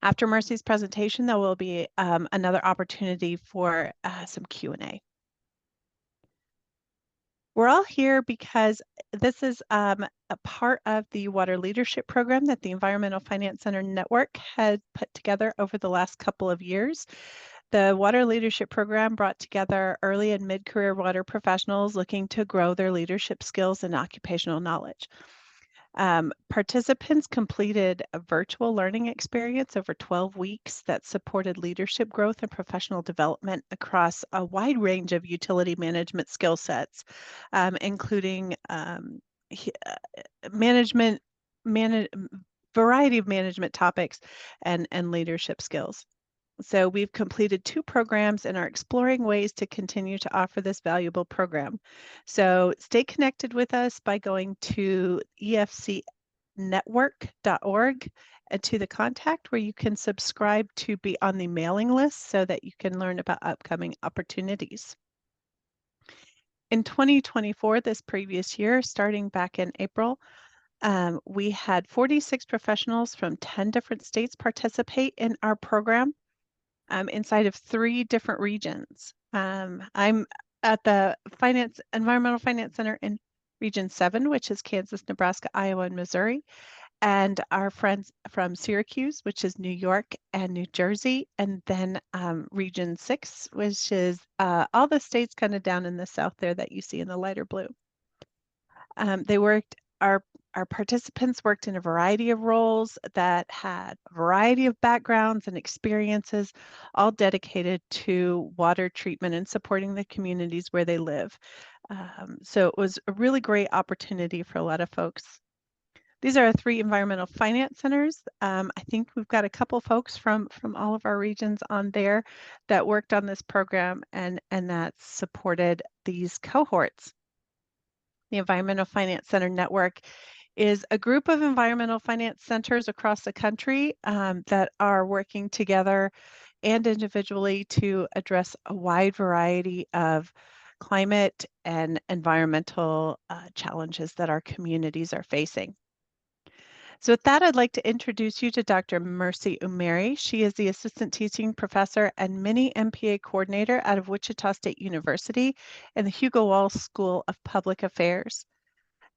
After Mercy's presentation, there will be another opportunity for some Q&A. We're all here because this is a part of the Water Leadership Program that the Environmental Finance Center Network had put together over the last couple of years. The Water Leadership Program brought together early and mid-career water professionals looking to grow their leadership skills and occupational knowledge. Participants completed a virtual learning experience over 12 weeks that supported leadership growth and professional development across a wide range of utility management skill sets, including variety of management topics and leadership skills. So we've completed 2 programs and are exploring ways to continue to offer this valuable program. So stay connected with us by going to efcnetwork.org and to the contact where you can subscribe to be on the mailing list so that you can learn about upcoming opportunities. In 2024, this previous year, starting back in April, we had 46 professionals from 10 different states participate in our program. Inside of 3 different regions. I'm at the Environmental Finance Center in Region 7, which is Kansas, Nebraska, Iowa, and Missouri, and our friends from Syracuse, which is New York and New Jersey, and then Region 6, which is all the states kind of down in the south there that you see in the lighter blue. Our participants worked in a variety of roles that had a variety of backgrounds and experiences, all dedicated to water treatment and supporting the communities where they live. So it was a really great opportunity for a lot of folks. These are our 3 environmental finance centers. I think we've got a couple folks from all of our regions on there that worked on this program and that supported these cohorts. The Environmental Finance Center Network is a group of environmental finance centers across the country that are working together and individually to address a wide variety of climate and environmental challenges that our communities are facing. So with that, I'd like to introduce you to Dr. Mercy Umeri. She is the Assistant Teaching Professor and Mini MPA Coordinator out of Wichita State University and the Hugo Walls School of Public Affairs.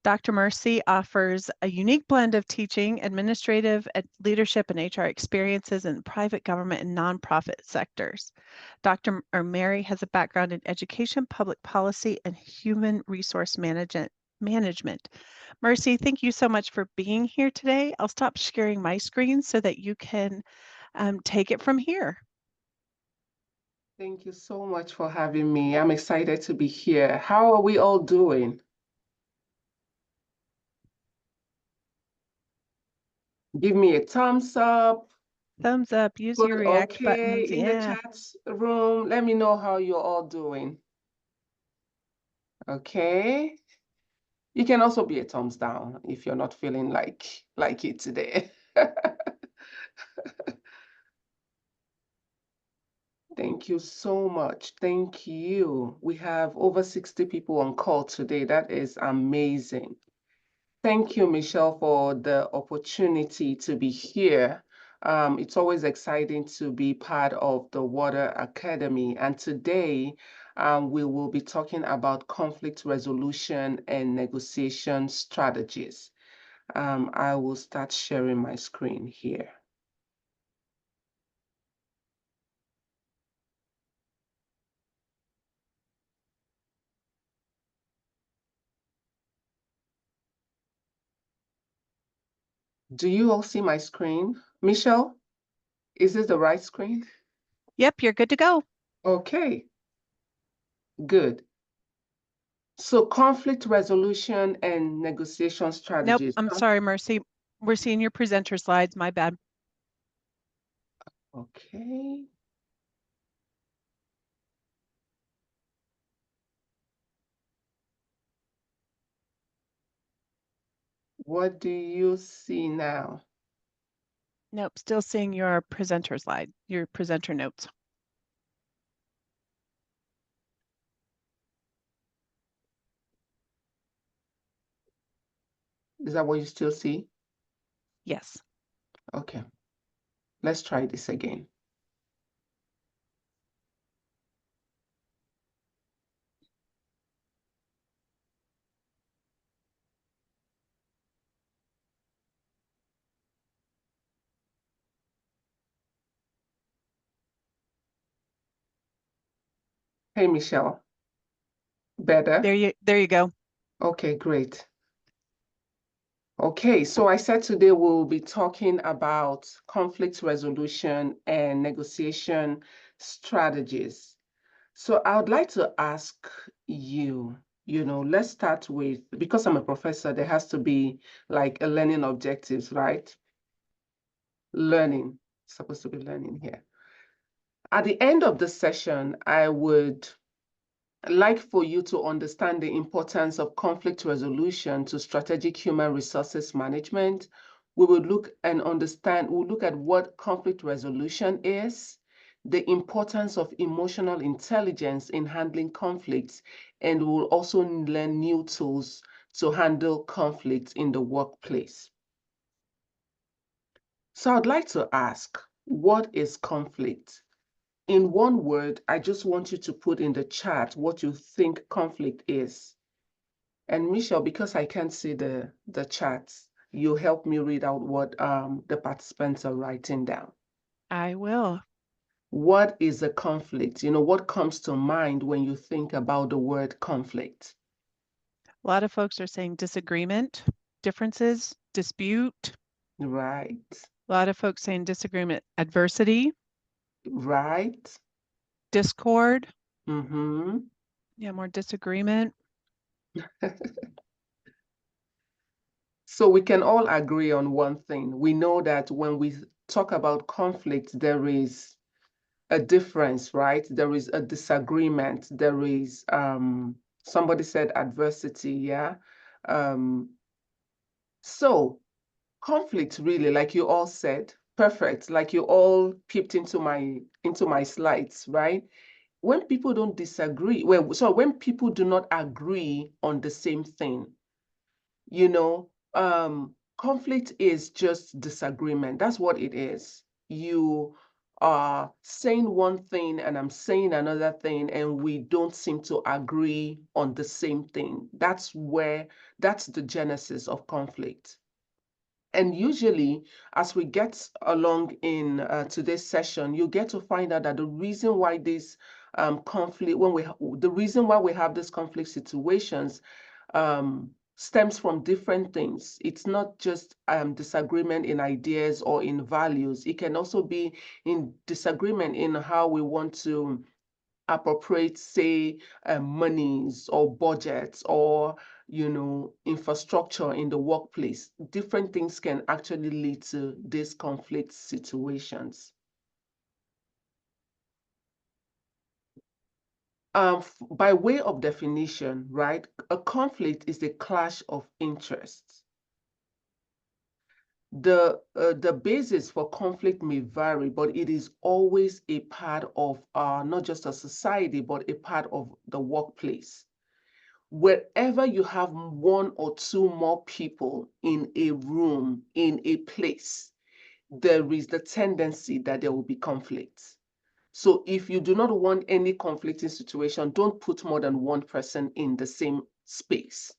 Dr. Mercy offers a unique blend of teaching, administrative, leadership, and HR experiences in private government and nonprofit sectors. Dr. Umeri has a background in education, public policy, and human resource management. Mercy, thank you so much for being here today. I'll stop sharing my screen so that you can take it from here. Thank you so much for having me. I'm excited to be here. How are we all doing? Give me a thumbs up. Thumbs up, use your react buttons. In the chat room. Let me know how you're all doing. Okay. You can also be a thumbs down if you're not feeling like it today. Thank you so much. Thank you. We have over 60 people on call today. That is amazing. Thank you, Michelle, for the opportunity to be here. It's always exciting to be part of the Water Academy. And today, we will be talking about conflict resolution and negotiation strategies. I will start sharing my screen here. Do you all see my screen? Michelle, is this the right screen? Yep, you're good to go. Okay, good. So conflict resolution and negotiation strategies. Nope, I'm sorry, Mercy. We're seeing your presenter slides, my bad. Okay. What do you see now? Nope, still seeing your presenter slide, your presenter notes. Is that what you still see? Yes. Okay. Let's try this again. Hey, Michelle. Better? There you go. Okay, great. Okay, so I said today we'll be talking about conflict resolution and negotiation strategies. So I would like to ask you, let's start with, because I'm a professor, there has to be like a learning objectives, right? Learning, supposed to be learning here. At the end of the session, I would like for you to understand the importance of conflict resolution to strategic human resources management. We will look at what conflict resolution is, the importance of emotional intelligence in handling conflicts, and we'll also learn new tools to handle conflicts in the workplace. So I'd like to ask, what is conflict? In one word, I just want you to put in the chat what you think conflict is. And Michelle, because I can't see the chats, you help me read out what the participants are writing down. I will. What is a conflict? What comes to mind when you think about the word conflict? A lot of folks are saying disagreement, differences, dispute. Right. A lot of folks saying disagreement, adversity, Right. discord. Mm-hmm. Yeah, more disagreement. So we can all agree on one thing. We know that when we talk about conflict, there is a difference, right? There is a disagreement. There is, somebody said adversity, yeah? So conflict really, like you all said, perfect, like you all peeped into my slides, right? When people don't disagree, when people do not agree on the same thing, conflict is just disagreement. That's what it is. You are saying one thing and I'm saying another thing, and we don't seem to agree on the same thing. That's the genesis of conflict. And usually, as we get along in today's session, you get to find out that the reason why this conflict, the reason why we have these conflict situations, stems from different things. It's not just disagreement in ideas or in values. It can also be in disagreement in how we want to appropriate, say, monies or budgets or infrastructure in the workplace. Different things can actually lead to these conflict situations. By way of definition, right, a conflict is a clash of interests. The basis for conflict may vary, but it is always a part of not just a society, but a part of the workplace. Wherever you have one or two more people in a room, in a place, there is the tendency that there will be conflicts. So if you do not want any conflicting situation, don't put more than one person in the same space.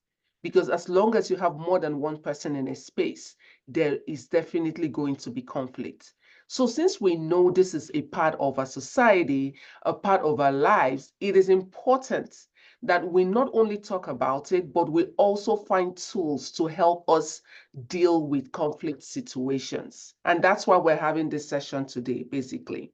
Because as long as you have more than one person in a space, there is definitely going to be conflict. So since we know this is a part of our society, a part of our lives, it is important that we not only talk about it, but we also find tools to help us deal with conflict situations. And that's why we're having this session today, basically.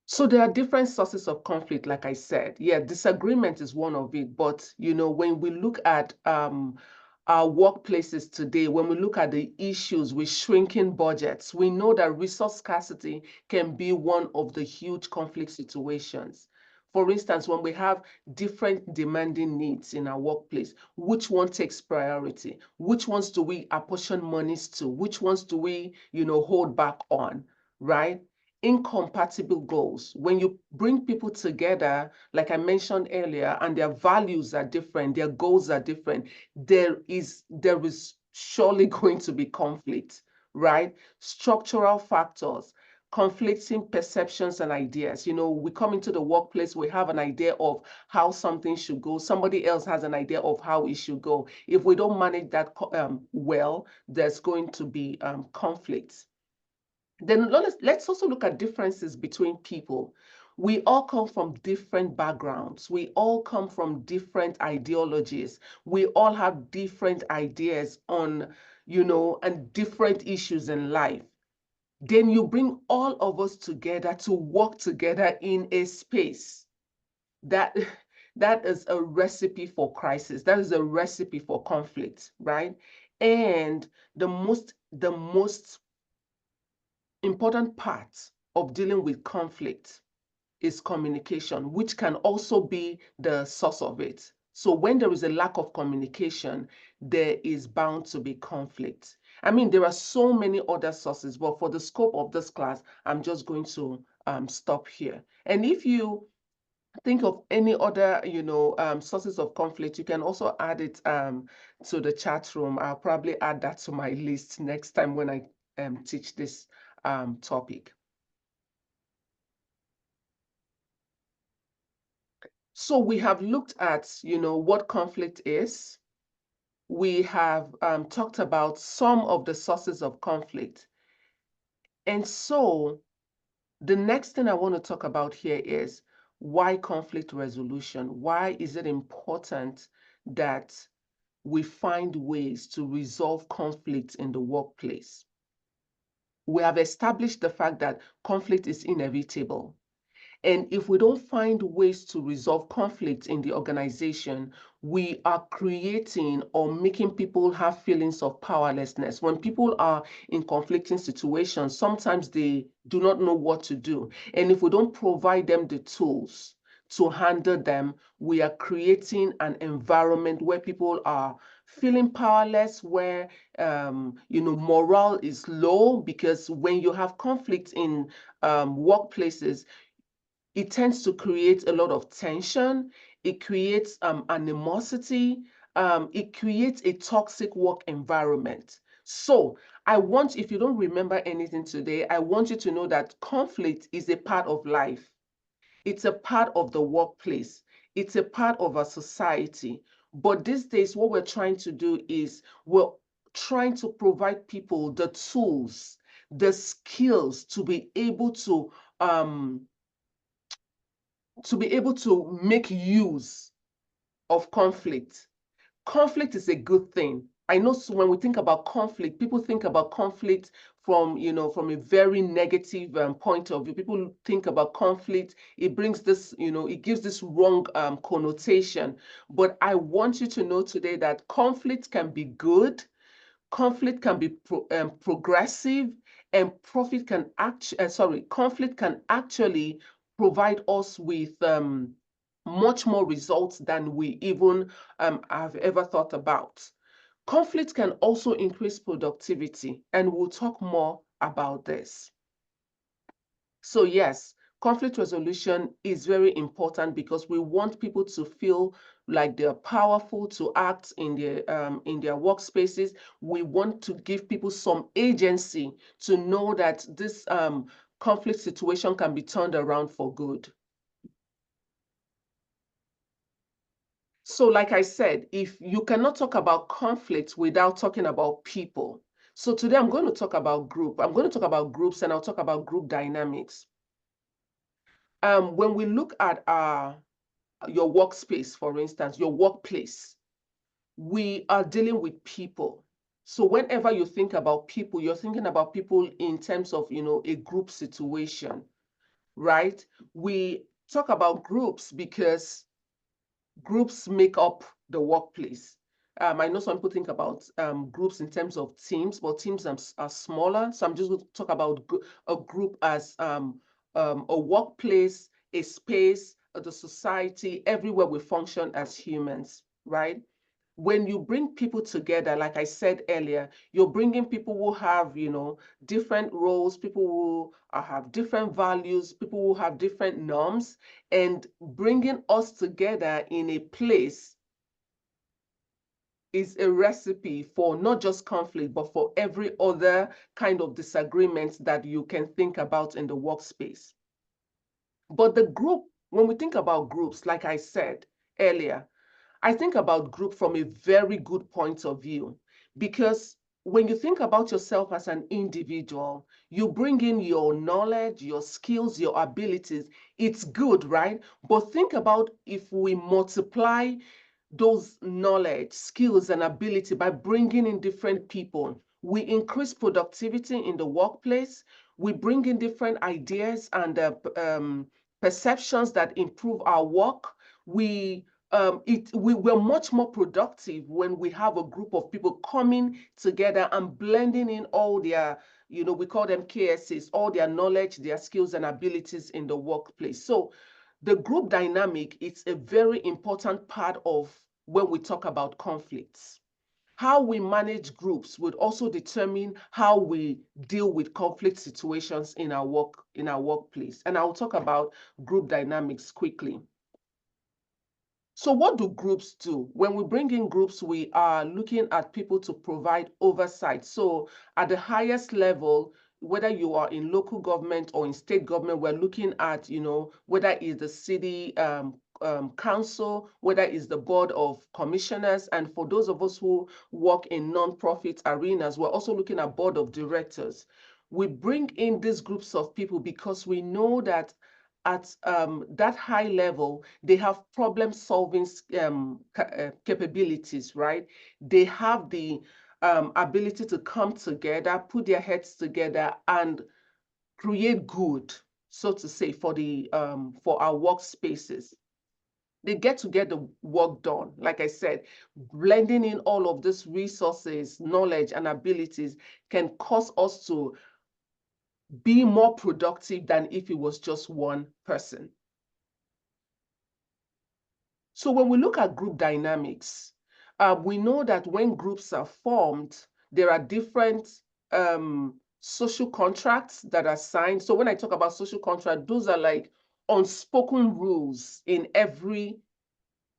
So there are different sources of conflict, like I said. Yeah, disagreement is one of it. But, when we look at our workplaces today, when we look at the issues with shrinking budgets, we know that resource scarcity can be one of the huge conflict situations. For instance, when we have different demanding needs in our workplace, which one takes priority? Which ones do we apportion monies to? Which ones do we, hold back on, right? Incompatible goals. When you bring people together, like I mentioned earlier, and their values are different, their goals are different, there is surely going to be conflict, right? Structural factors, conflicting perceptions and ideas. You know, we come into the workplace, we have an idea of how something should go. Somebody else has an idea of how it should go. If we don't manage that well, there's going to be conflicts. Then let's also look at differences between people. We all come from different backgrounds. We all come from different ideologies. We all have different ideas on, you know, and different issues in life. Then you bring all of us together to work together in a space that that is a recipe for crisis. That is a recipe for conflict, right? And the most important part of dealing with conflict is communication, which can also be the source of it. So when there is a lack of communication, there is bound to be conflict. I mean, there are so many other sources, but for the scope of this class, I'm just going to stop here. And if you think of any other, you know, sources of conflict, you can also add it to the chat room. I'll probably add that to my list next time when I teach this topic. So we have looked at, you know, what conflict is. We have talked about some of the sources of conflict. And so the next thing I want to talk about here is why conflict resolution? Why is it important that we find ways to resolve conflict in the workplace? We have established the fact that conflict is inevitable. And if we don't find ways to resolve conflict in the organization, we are creating or making people have feelings of powerlessness. When people are in conflicting situations, sometimes they do not know what to do. And if we don't provide them the tools to handle them, we are creating an environment where people are feeling powerless, where you know, morale is low, because when you have conflict in workplaces, it tends to create a lot of tension. It creates animosity. It creates a toxic work environment. So I want, if you don't remember anything today, I want you to know that conflict is a part of life. It's a part of the workplace. It's a part of our society. But these days, what we're trying to do is we're trying to provide people the tools, the skills um, to be able to make use of conflict. Conflict is a good thing. I know, so when we think about conflict, people think about conflict from, you know, from a very negative point of view. People think about conflict, it brings this, you know, it gives this wrong connotation. But I want you to know today that conflict can be good. Conflict can be progressive, and conflict can actually provide us with much more results than we even have ever thought about. Conflict can also increase productivity, and we'll talk more about this. So yes, conflict resolution is very important because we want people to feel like they're powerful to act in their workspaces. We want to give people some agency to know that this conflict situation can be turned around for good. So like I said, if you cannot talk about conflict without talking about people. So today I'm going to talk about group. I'm going to talk about groups, and I'll talk about group dynamics. When we look at your workspace, for instance, your workplace, we are dealing with people. So whenever you think about people, you're thinking about people in terms of, you know, a group situation, right? We talk about groups because groups make up the workplace. I know some people think about groups in terms of teams, but teams are smaller. So I'm just going to talk about a group as a workplace, a space, the society, everywhere we function as humans, right? When you bring people together, like I said earlier, you're bringing people who have, you know, different roles, people who have different values, people who have different norms, and bringing us together in a place is a recipe for not just conflict, but for every other kind of disagreement that you can think about in the workspace. But the group, when we think about groups, like I said earlier, I think about group from a very good point of view, because when you think about yourself as an individual, you bring in your knowledge, your skills, your abilities. It's good, right? But think about if we multiply those knowledge, skills, and ability by bringing in different people. We increase productivity in the workplace. We bring in different ideas and perceptions that improve our work. We're much more productive when we have a group of people coming together and blending in all their, we call them KSs, all their knowledge, their skills and abilities in the workplace. So the group dynamic is a very important part of when we talk about conflicts. How we manage groups would also determine how we deal with conflict situations in our workplace. And I'll talk about group dynamics quickly. So what do groups do? When we bring in groups, we are looking at people to provide oversight. So at the highest level, whether you are in local government or in state government, we're looking at, whether it's the city council, whether it's the board of commissioners. And for those of us who work in non-profit arenas, we're also looking at board of directors. We bring in these groups of people because we know that at that high level, they have problem-solving capabilities, right? They have the ability to come together, put their heads together, and create good, so to say, for our workspaces. They get to get the work done. Like I said, blending in all of these resources, knowledge, and abilities can cause us to be more productive than if it was just one person. So when we look at group dynamics, we know that when groups are formed, there are different social contracts that are signed. So when I talk about social contract, those are like unspoken rules in every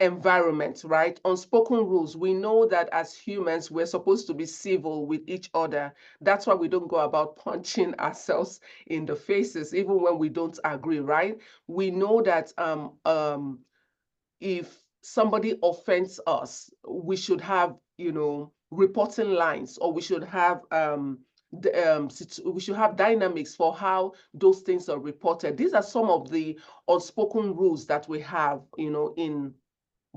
environment, right? Unspoken rules. We know that as humans, we're supposed to be civil with each other. That's why we don't go about punching ourselves in the faces, even when we don't agree, right? We know that if somebody offends us, we should have, reporting lines, or we should have we should have dynamics for how those things are reported. These are some of the unspoken rules that we have, in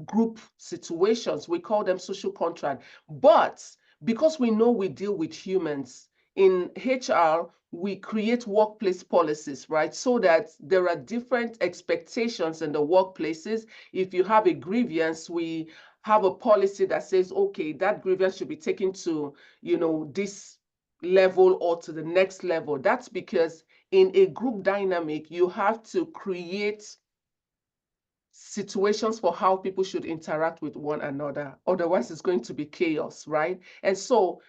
group situations. We call them social contract. But because we know we deal with humans, in HR, we create workplace policies, right? So that there are different expectations in the workplaces. If you have a grievance, we have a policy that says, okay, that grievance should be taken to, this level or to the next level. That's because in a group dynamic, you have to create situations for how people should interact with one another. Otherwise, it's going to be chaos, right? And so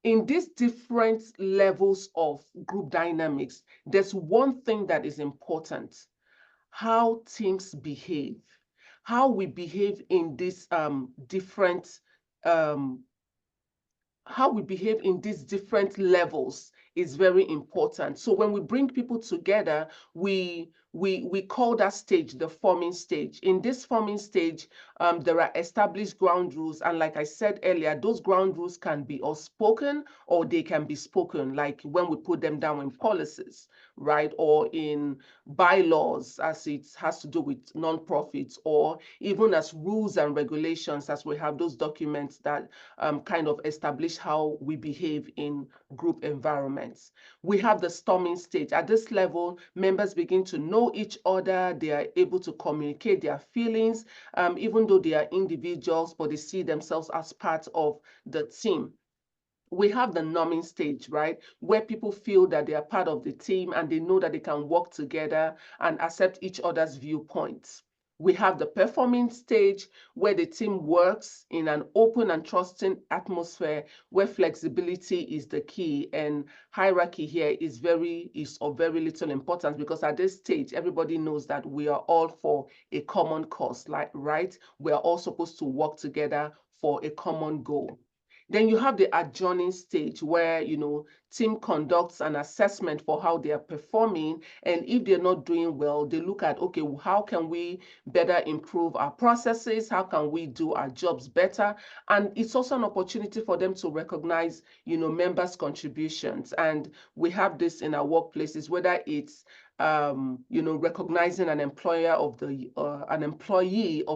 in these different levels of group dynamics, there's one thing that is important: how teams behave, how we behave in these different how we behave in these different levels is very important. So when we bring people together, we call that stage the forming stage. In this forming stage, there are established ground rules. And like I said earlier, those ground rules can be unspoken or they can be spoken, like when we put them down in policies, right? Or in bylaws, as it has to do with nonprofits, or even as rules and regulations, as we have those documents that kind of establish how we behave in group environments. We have the storming stage. At this level, members begin to know each other. They are able to communicate their feelings, even though they are individuals, but they see themselves as part of the team. We have the numbing stage, right? Where people feel that they are part of the team and they know that they can work together and accept each other's viewpoints. We have the performing stage where the team works in an open and trusting atmosphere where flexibility is the key, and hierarchy here is of very little importance, because at this stage everybody knows that we are all for a common cause, right? We are all supposed to work together for a common goal. Then you have the adjourning stage where, team conducts an assessment for how they are performing. And if they're not doing well, they look at, okay, how can we better improve our processes? How can we do our jobs better? And it's also an opportunity for them to recognize, members' contributions. And we have this in our workplaces, whether it's recognizing an employee of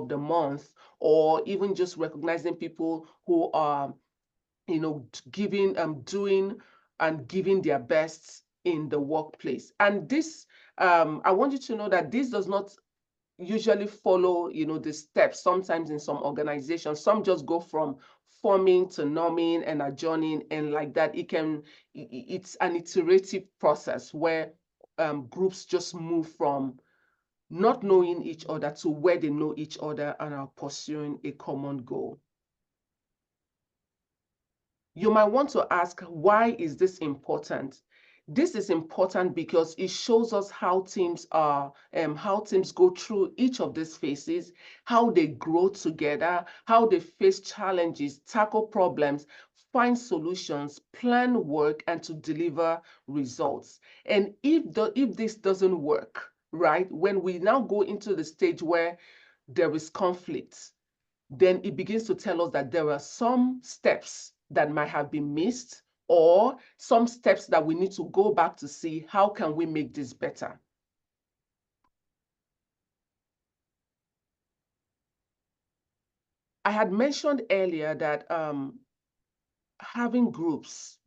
the month, or even just recognizing people who are doing and giving their best in the workplace. And this, I want you to know that this does not usually follow, the steps. Sometimes in some organizations, some just go from forming to norming and adjourning, and like that. It's an iterative process where groups just move from not knowing each other to where they know each other and are pursuing a common goal. You might want to ask, why is this important? This is important because it shows us how teams go through each of these phases, how they grow together, how they face challenges, tackle problems, find solutions, plan work, and to deliver results. And if this doesn't work, right, when we now go into the stage where there is conflict, then it begins to tell us that there are some steps that might have been missed, or some steps that we need to go back to see how can we make this better. I had mentioned earlier that having groups,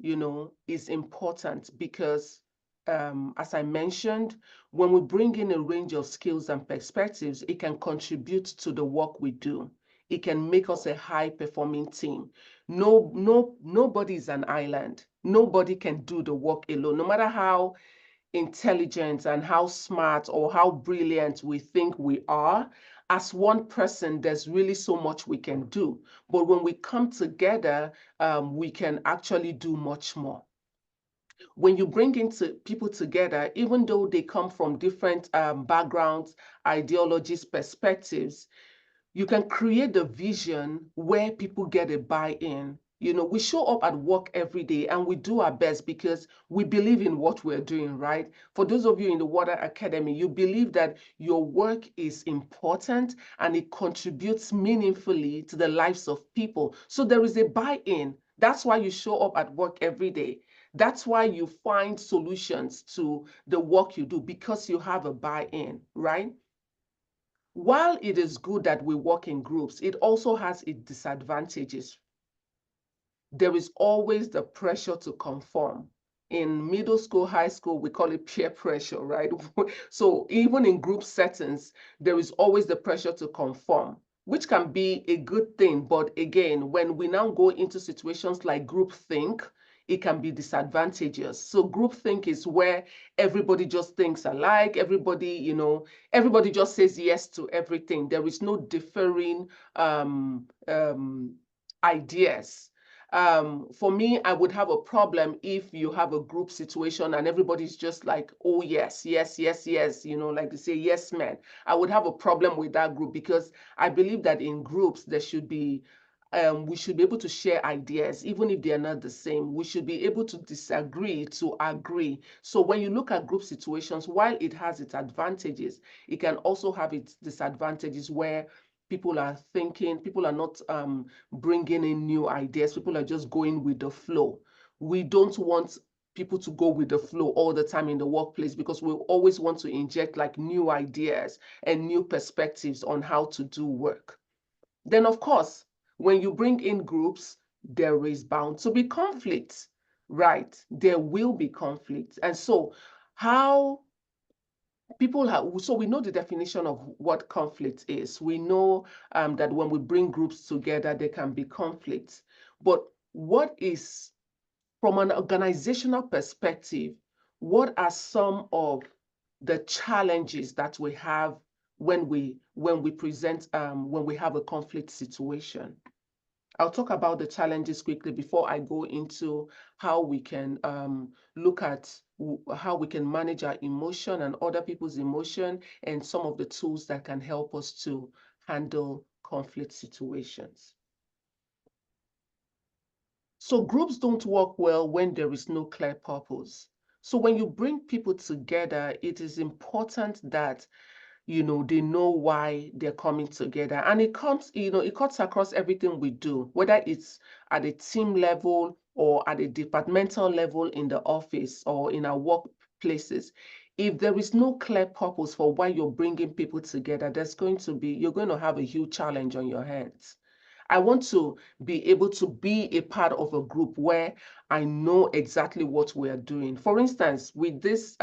is important because, as I mentioned, when we bring in a range of skills and perspectives, it can contribute to the work we do. It can make us a high-performing team. Nobody is an island. Nobody can do the work alone, no matter how intelligent and how smart or how brilliant we think we are. As one person, there's really so much we can do. But when we come together, we can actually do much more. When you bring people together, even though they come from different backgrounds, ideologies, perspectives, you can create the vision where people get a buy-in. We show up at work every day and we do our best because we believe in what we're doing, right? For those of you in the Water Academy, you believe that your work is important and it contributes meaningfully to the lives of people. So there is a buy-in. That's why you show up at work every day. That's why you find solutions to the work you do, because you have a buy-in, right? While it is good that we work in groups, it also has its disadvantages. There is always the pressure to conform. In middle school, high school, we call it peer pressure, right? So even in group settings, there is always the pressure to conform, which can be a good thing. But again, when we now go into situations like groupthink, it can be disadvantageous. So groupthink is where everybody just thinks alike. Everybody just says yes to everything. There is no differing ideas. For me, I would have a problem if you have a group situation and everybody's just like, oh, yes, yes, yes, yes, like they say, yes, man. I would have a problem with that group, because I believe that in groups, there should be we should be able to share ideas, even if they are not the same. We should be able to disagree, to agree. So when you look at group situations, while it has its advantages, it can also have its disadvantages, where people are not bringing in new ideas. People are just going with the flow. We don't want people to go with the flow all the time in the workplace, because we always want to inject like new ideas and new perspectives on how to do work. Then, of course, when you bring in groups, there is bound to be conflict, right? There will be conflict. And so so we know the definition of what conflict is. We know that when we bring groups together, there can be conflict. But from an organizational perspective, what are some of the challenges that we have when we present when we have a conflict situation. I'll talk about the challenges quickly before I go into how we can look at how we can manage our emotion and other people's emotion, and some of the tools that can help us to handle conflict situations. So groups don't work well when there is no clear purpose. So when you bring people together, it is important that they know why they're coming together. And it comes, it cuts across everything we do, whether it's at a team level or at a departmental level in the office or in our workplaces. If there is no clear purpose for why you're bringing people together, you're going to have a huge challenge on your hands. I want to be able to be a part of a group where I know exactly what we are doing. For instance, with this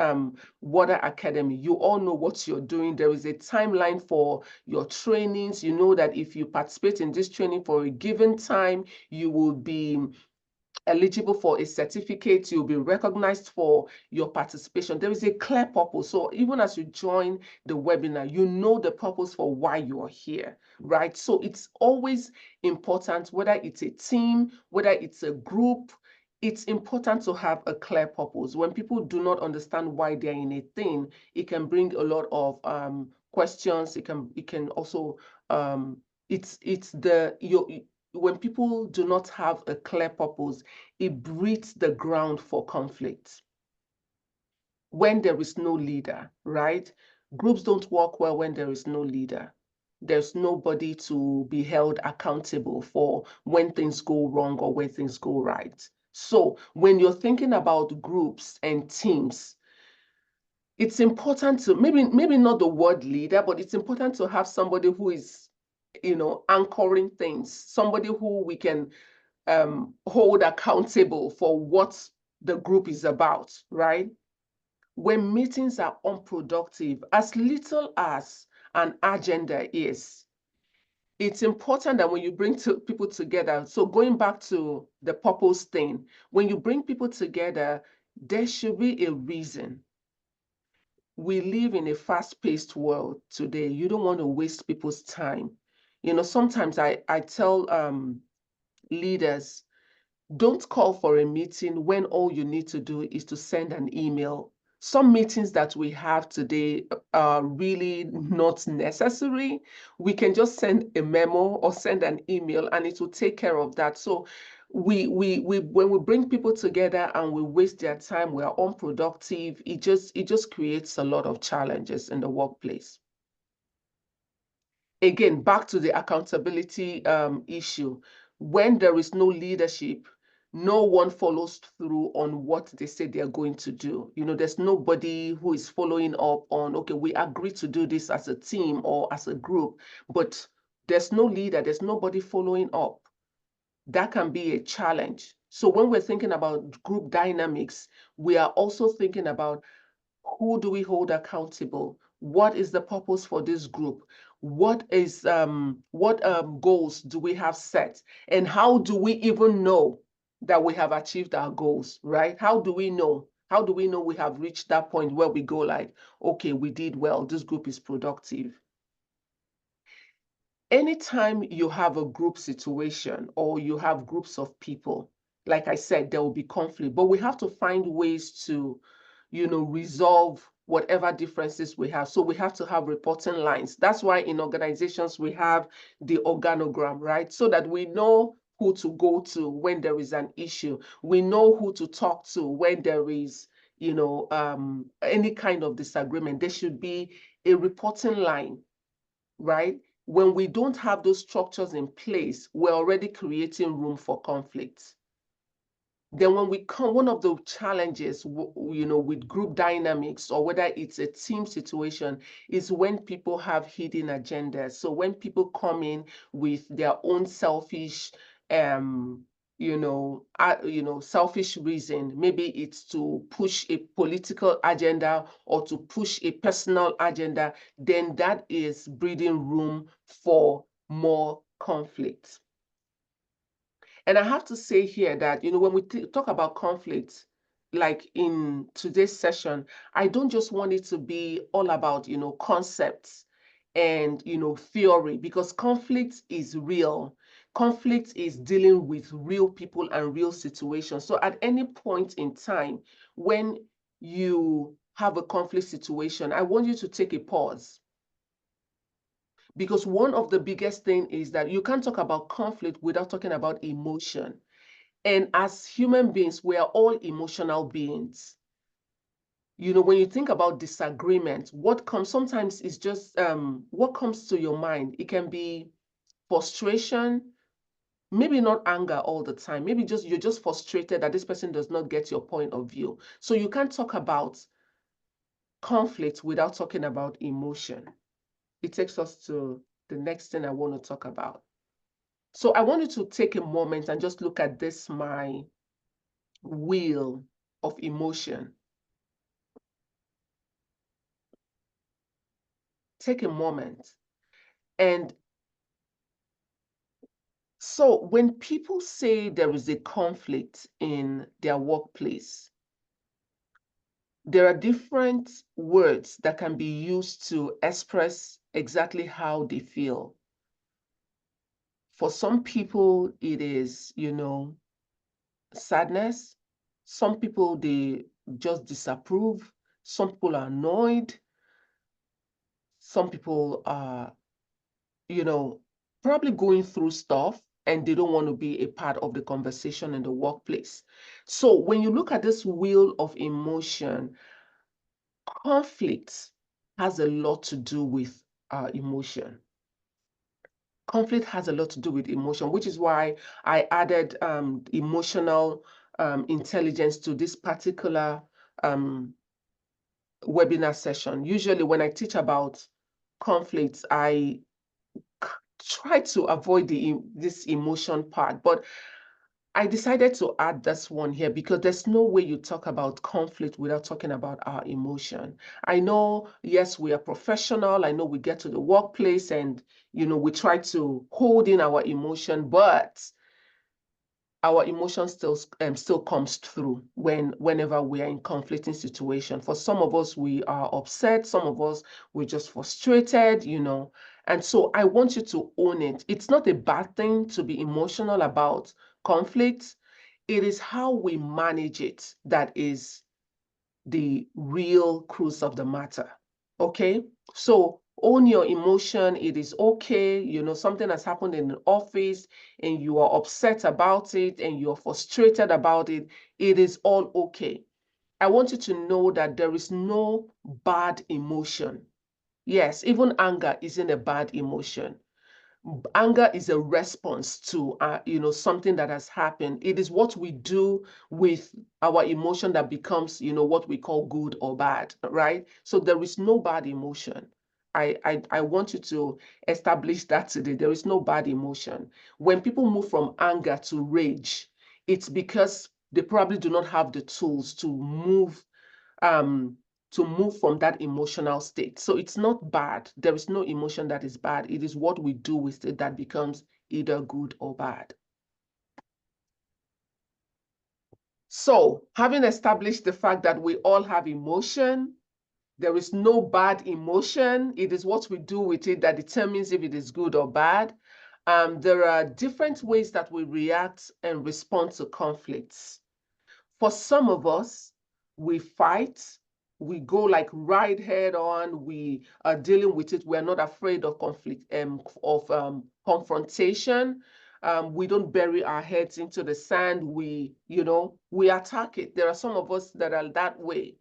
Water Academy, you all know what you're doing. There is a timeline for your trainings. You know that if you participate in this training for a given time, you will be eligible for a certificate, you'll be recognized for your participation. There is a clear purpose. So even as you join the webinar, you know the purpose for why you are here, right? So it's always important, whether it's a team, whether it's a group, it's important to have a clear purpose. When people do not understand why they're in a thing, it can bring a lot of questions. It can also when people do not have a clear purpose, it breeds the ground for conflict. When there is no leader, right? Groups don't work well when there is no leader. There's nobody to be held accountable for when things go wrong or when things go right. So when you're thinking about groups and teams, it's important to maybe not the word leader, but it's important to have somebody who is anchoring things, somebody who we can hold accountable for what the group is about, right? When meetings are unproductive, as little as an agenda is, it's important that when you bring people together, so going back to the purpose thing, when you bring people together, there should be a reason. We live in a fast-paced world today. You don't want to waste people's time. Sometimes I tell leaders, don't call for a meeting when all you need to do is to send an email. Some meetings that we have today are really not necessary. We can just send a memo or send an email and it will take care of that. So when we bring people together and we waste their time, we are unproductive. It just creates a lot of challenges in the workplace. Again, back to the accountability issue. When there is no leadership, no one follows through on what they say they are going to do. There's nobody who is following up on, okay, we agree to do this as a team or as a group, but there's no leader, there's nobody following up. That can be a challenge. So when we're thinking about group dynamics, we are also thinking about, who do we hold accountable? What is the purpose for this group? What goals do we have set? And how do we even know that we have achieved our goals, right? How do we know? How do we know we have reached that point where we go like, okay, we did well, this group is productive? Anytime you have a group situation or you have groups of people, like I said, there will be conflict, but we have to find ways to resolve whatever differences we have. So we have to have reporting lines. That's why in organizations we have the organogram, right? So that we know who to go to when there is an issue. We know who to talk to when there is, any kind of disagreement. There should be a reporting line, right? When we don't have those structures in place, we're already creating room for conflict. Then when we come, one of the challenges, with group dynamics or whether it's a team situation, is when people have hidden agendas. So when people come in with their own selfish, selfish reason, maybe it's to push a political agenda or to push a personal agenda, then that is breeding room for more conflict. And I have to say here that, when we talk about conflict, like in today's session, I don't just want it to be all about, concepts and, theory, because conflict is real. Conflict is dealing with real people and real situations. So at any point in time when you have a conflict situation, I want you to take a pause. Because one of the biggest thing is that you can't talk about conflict without talking about emotion. And as human beings, we are all emotional beings. When you think about disagreement, what comes sometimes is just what comes to your mind. It can be frustration, maybe not anger all the time. Maybe you're just frustrated that this person does not get your point of view. So you can't talk about conflict without talking about emotion. It takes us to the next thing I want to talk about. So I wanted to take a moment and just look at this, my wheel of emotion. Take a moment. And so when people say there is a conflict in their workplace, there are different words that can be used to express exactly how they feel. For some people, it is, sadness. Some people, they just disapprove. Some people are annoyed. Some people are, probably going through stuff and they don't want to be a part of the conversation in the workplace. So when you look at this wheel of emotion, conflict has a lot to do with emotion. Conflict has a lot to do with emotion, which is why I added emotional intelligence to this particular webinar session. Usually when I teach about conflicts, I try to avoid this emotion part, but I decided to add this one here because there's no way you talk about conflict without talking about our emotion. I know, yes, we are professional. I know we get to the workplace and, we try to hold in our emotion, but our emotion still comes through whenever we are in conflicting situation. For some of us, we are upset. Some of us, we're just frustrated, And so I want you to own it. It's not a bad thing to be emotional about conflict. It is how we manage it that is the real crux of the matter. Okay? So own your emotion. It is okay. Something has happened in the office and you are upset about it and you're frustrated about it. It is all okay. I want you to know that there is no bad emotion. Yes, even anger isn't a bad emotion. Anger is a response to something that has happened. It is what we do with our emotion that becomes what we call good or bad, right? So there is no bad emotion. I want you to establish that today. There is no bad emotion. When people move from anger to rage, it's because they probably do not have the tools to move from that emotional state. So it's not bad. There is no emotion that is bad. It is what we do with it that becomes either good or bad. So having established the fact that we all have emotion, there is no bad emotion. It is what we do with it that determines if it is good or bad. There are different ways that we react and respond to conflicts. For some of us, we fight, we go like right head on, we are dealing with it. We're not afraid of conflict, confrontation. We don't bury our heads into the sand. We attack it. There are some of us that are that way.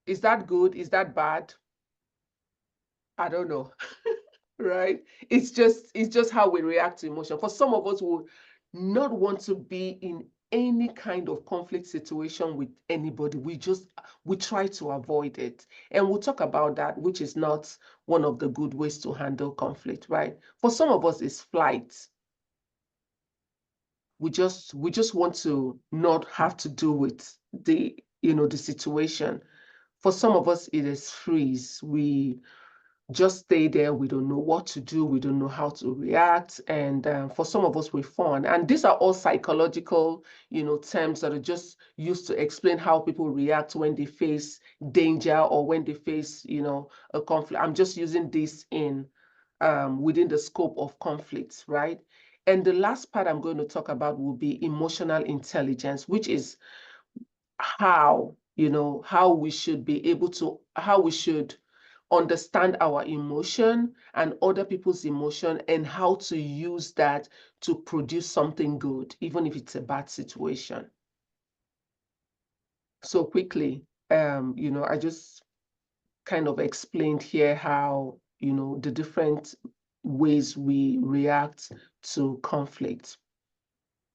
Is that good? Is that bad? I don't know. Right? It's just how we react to emotion. For some of us, we would not want to be in any kind of conflict situation with anybody. We try to avoid it. And we'll talk about that, which is not one of the good ways to handle conflict, right? For some of us, it's flight. We just want to not have to do with the situation. For some of us, it is freeze. just stay there. We don't know what to do. We don't know how to react. And for some of us, we fawn. And these are all psychological, terms that are just used to explain how people react when they face danger or when they face, a conflict. I'm just using this in within the scope of conflicts, right? And the last part I'm going to talk about will be emotional intelligence, which is how we should be able to, how we should understand our emotion and other people's emotion, and how to use that to produce something good, even if it's a bad situation. So quickly, I just kind of explained here how, the different ways we react to conflict.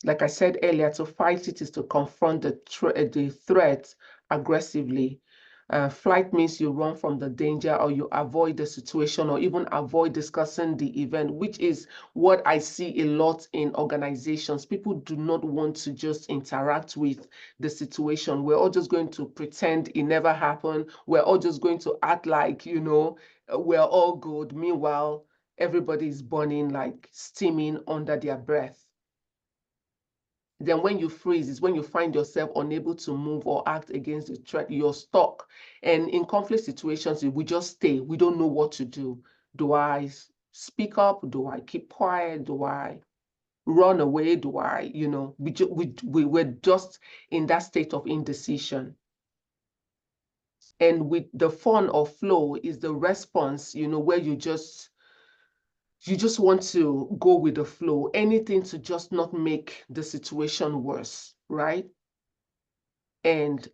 Like I said earlier, to fight it is to confront the threat aggressively. Flight means you run from the danger, or you avoid the situation, or even avoid discussing the event, which is what I see a lot in organizations. People do not want to just interact with the situation. We're all just going to pretend it never happened. We're all just going to act like, we're all good. Meanwhile, everybody is burning, like steaming under their breath. Then when you freeze is when you find yourself unable to move or act against the threat. You're stuck. And in conflict situations, we just stay. We don't know what to do. Do I speak up? Do I keep quiet? Do I run away? Do I, we're just in that state of indecision. And with the fun or flow is the response, where you just want to go with the flow, anything to just not make the situation worse, right? And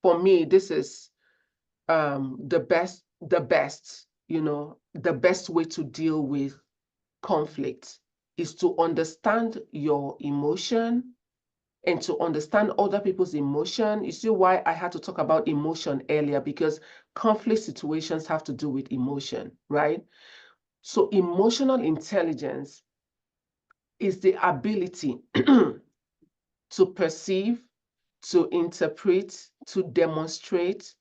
for me, this is the best, the best way to deal with conflict is to understand your emotion and to understand other people's emotion. You see why I had to talk about emotion earlier, because conflict situations have to do with emotion, right? So emotional intelligence is the ability to perceive, to interpret, to demonstrate,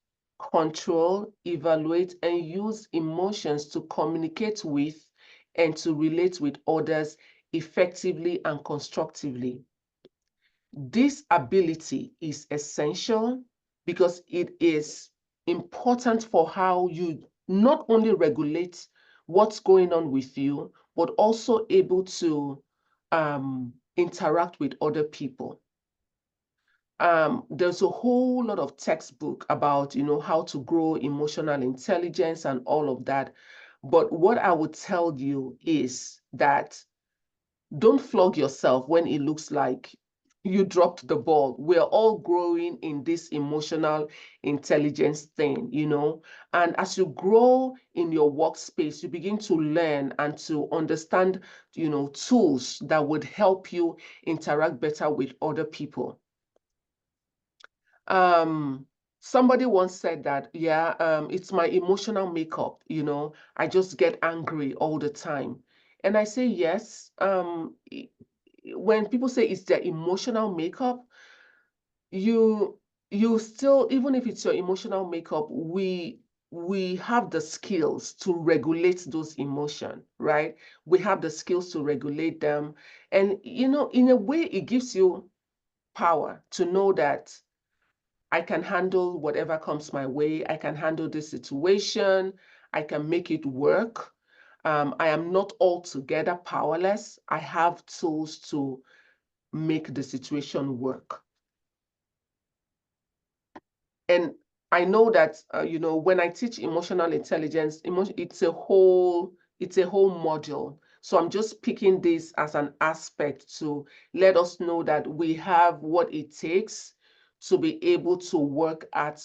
control, evaluate, and use emotions to communicate with and to relate with others effectively and constructively. This ability is essential because it is important for how you not only regulate what's going on with you, but also able to interact with other people. There's a whole lot of textbook about, how to grow emotional intelligence and all of that. But what I would tell you is that don't flog yourself when it looks like you dropped the ball. We're all growing in this emotional intelligence thing, and as you grow in your workspace, you begin to learn and to understand, tools that would help you interact better with other people. Somebody once said that, it's my emotional makeup, I just get angry all the time. And I say, yes, when people say it's their emotional makeup, you still, even if it's your emotional makeup, we have the skills to regulate those emotions, right? We have the skills to regulate them. And, in a way, it gives you power to know that I can handle whatever comes my way. I can handle this situation. I can make it work. I am not altogether powerless. I have tools to make the situation work. And I know that, when I teach emotional intelligence, it's a whole module. So I'm just picking this as an aspect to let us know that we have what it takes to be able to work at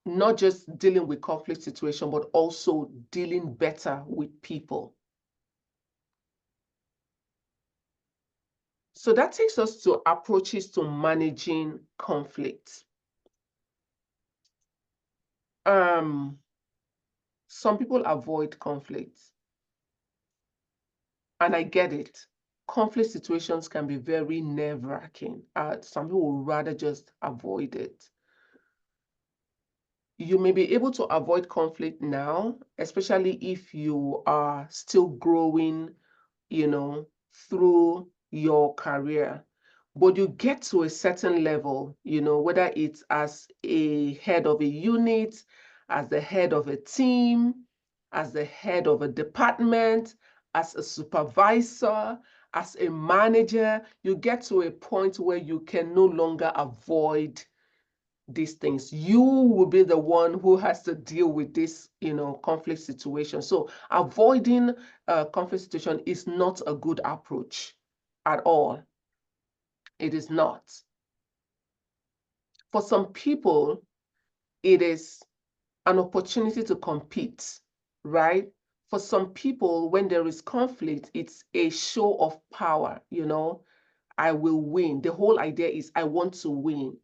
not just dealing with conflict situation, but also dealing better with people. So that takes us to approaches to managing conflict. Some people avoid conflict, and I get it. Conflict situations can be very nerve-wracking. Some people would rather just avoid it. you may be able to avoid conflict now, especially if you are still growing, through your career. But you get to a certain level, whether it's as a head of a unit, as the head of a team, as the head of a department, as a supervisor, as a manager, you get to a point where you can no longer avoid these things. You will be the one who has to deal with this, conflict situation. So avoiding a conflict situation is not a good approach at all. It is not. For some people, it is an opportunity to compete, right? For some people, when there is conflict, it's a show of power, I will win. The whole idea is I want to win.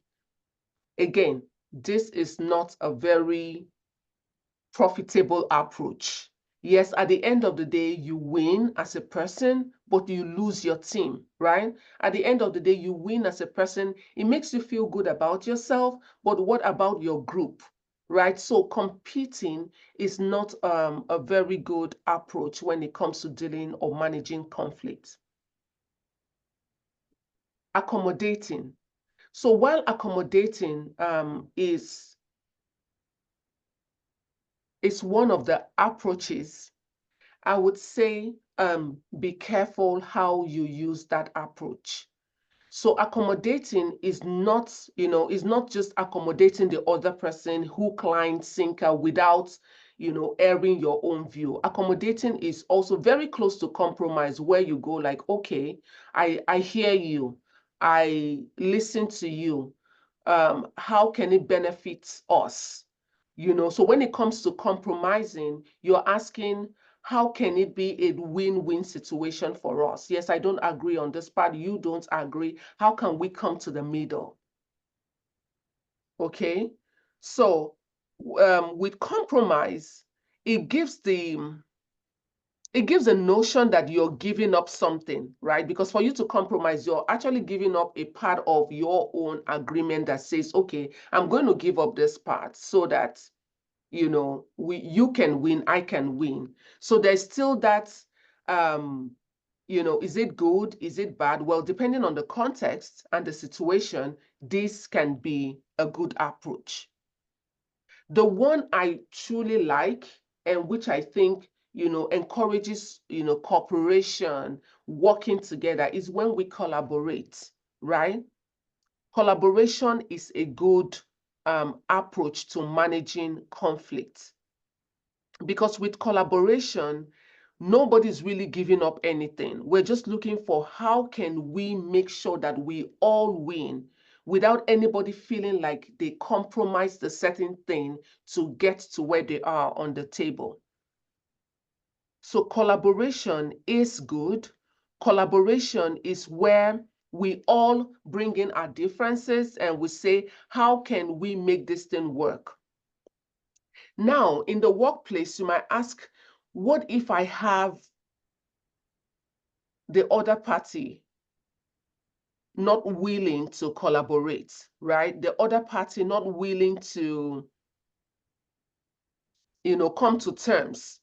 Again, this is not a very profitable approach. Yes, at the end of the day, you win as a person, but you lose your team, right? At the end of the day, you win as a person. It makes you feel good about yourself, but what about your group, right? So competing is not a very good approach when it comes to dealing or managing conflict. Accommodating. So while accommodating is one of the approaches, I would say be careful how you use that approach. So accommodating is not, is not just accommodating the other person who client sinker without, airing your own view. Accommodating is also very close to compromise, where you go like, okay, I hear you, I listen to you. How can it benefit us? So when it comes to compromising, you're asking, how can it be a win-win situation for us? Yes, I don't agree on this part. You don't agree. How can we come to the middle? Okay. So with compromise, it gives a notion that you're giving up something, right? Because for you to compromise, you're actually giving up a part of your own agreement that says, okay, I'm going to give up this part so that you can win, I can win. So there's still that, is it good? Is it bad? Well, depending on the context and the situation, this can be a good approach. The one I truly like, and which I think, encourages, cooperation, working together, is when we collaborate, right? Collaboration is a good approach to managing conflict. Because with collaboration, nobody's really giving up anything. We're just looking for how can we make sure that we all win without anybody feeling like they compromised a certain thing to get to where they are on the table. So collaboration is good. Collaboration is where we all bring in our differences and we say, how can we make this thing work? Now, in the workplace, you might ask, what if I have the other party not willing to collaborate, right? The other party not willing to, come to terms.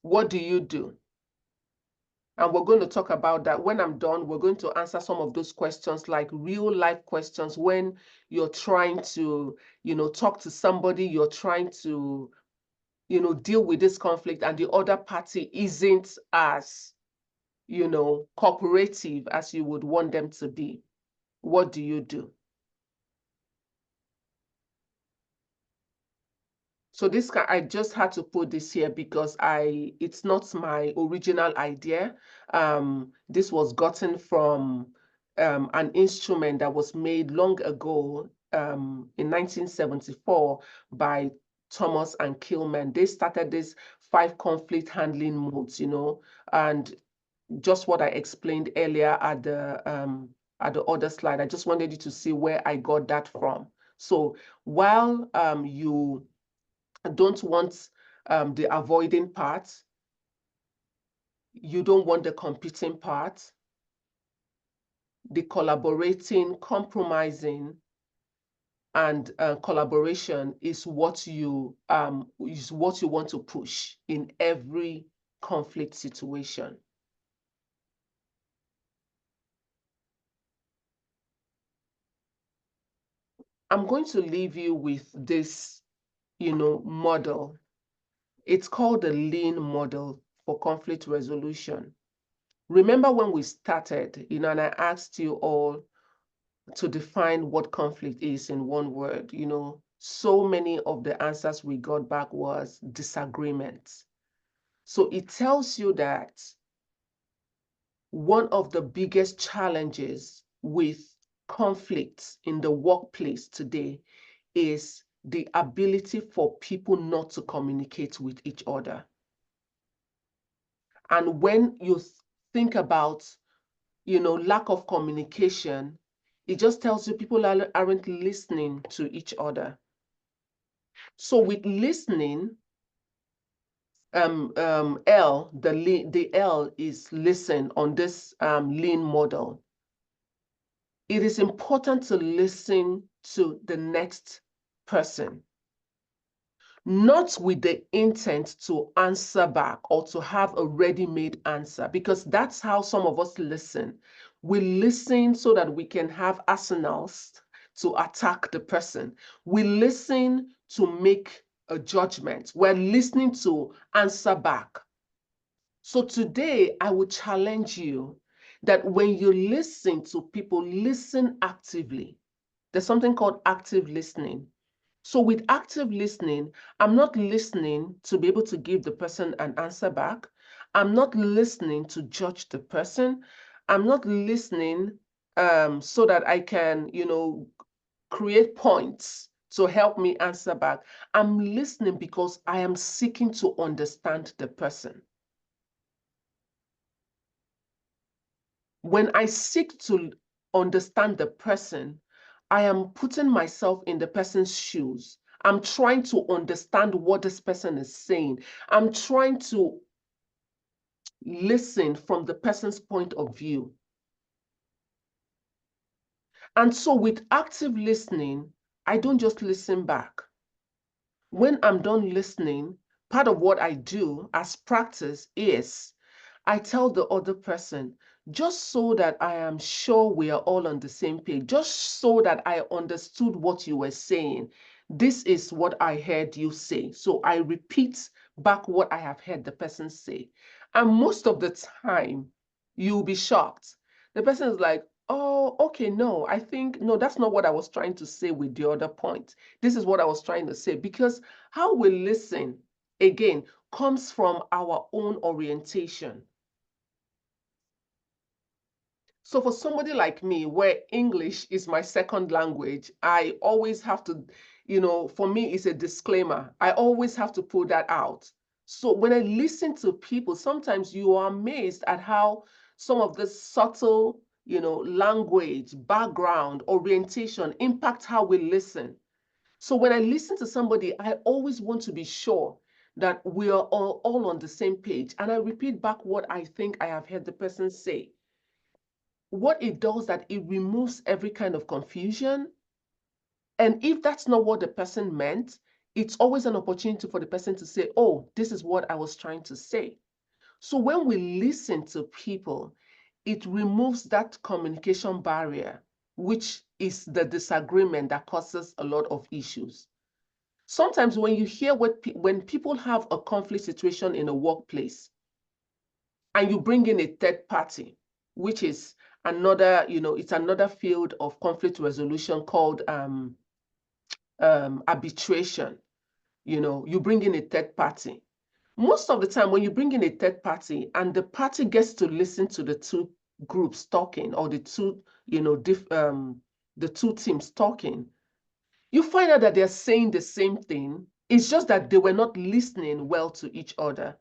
What do you do? And we're going to talk about that. When I'm done, we're going to answer some of those questions, like real life questions when you're trying to, talk to somebody, you're trying to, deal with this conflict and the other party isn't as, cooperative as you would want them to be. What do you do? So I just had to put this here because it's not my original idea. This was gotten from an instrument that was made long ago in 1974 by Thomas and Kilman. They started this 5 conflict handling modes, and just what I explained earlier at the other slide. I just wanted you to see where I got that from. So while you don't want the avoiding part, you don't want the competing part, the collaborating, compromising, and collaboration is what you want to push in every conflict situation. I'm going to leave you with this, model. It's called the Lean model for conflict resolution. Remember when we started, and I asked you all to define what conflict is in one word, so many of the answers we got back was disagreements. So it tells you that one of the biggest challenges with conflicts in the workplace today is the ability for people not to communicate with each other. And when you think about, lack of communication, it just tells you people aren't listening to each other. So with listening, the L is listen on this Lean model. It is important to listen to the next person, not with the intent to answer back or to have a ready-made answer, because that's how some of us listen. We listen so that we can have arsenals to attack the person. We listen to make a judgment. We're listening to answer back. So today, I would challenge you that when you listen to people, listen actively. There's something called active listening. So with active listening, I'm not listening to be able to give the person an answer back. I'm not listening to judge the person. I'm not listening so that I can, create points to help me answer back. I'm listening because I am seeking to understand the person. When I seek to understand the person, I am putting myself in the person's shoes. I'm trying to understand what this person is saying. I'm trying to listen from the person's point of view. And so with active listening, I don't just listen back. When I'm done listening, part of what I do as practice is I tell the other person, just so that I am sure we are all on the same page, just so that I understood what you were saying, this is what I heard you say. So I repeat back what I have heard the person say. And most of the time, you'll be shocked. The person is like, oh, okay, no, that's not what I was trying to say with the other point. This is what I was trying to say. Because how we listen, again, comes from our own orientation. So for somebody like me, where English is my second language, I always have to, for me, it's a disclaimer. I always have to put that out. So when I listen to people, sometimes you are amazed at how some of the subtle, language, background, orientation impact how we listen. So when I listen to somebody, I always want to be sure that we are all on the same page. And I repeat back what I think I have heard the person say. What it does that it removes every kind of confusion. And if that's not what the person meant, it's always an opportunity for the person to say, oh, this is what I was trying to say. So when we listen to people, it removes that communication barrier, which is the disagreement that causes a lot of issues. Sometimes when you hear when people have a conflict situation in a workplace and you bring in a third party, which is another, it's another field of conflict resolution called arbitration. You bring in a third party. Most of the time, when you bring in a third party and the party gets to listen to the two groups talking, or the two, the two teams talking, you find out that they're saying the same thing. It's just that they were not listening well to each other.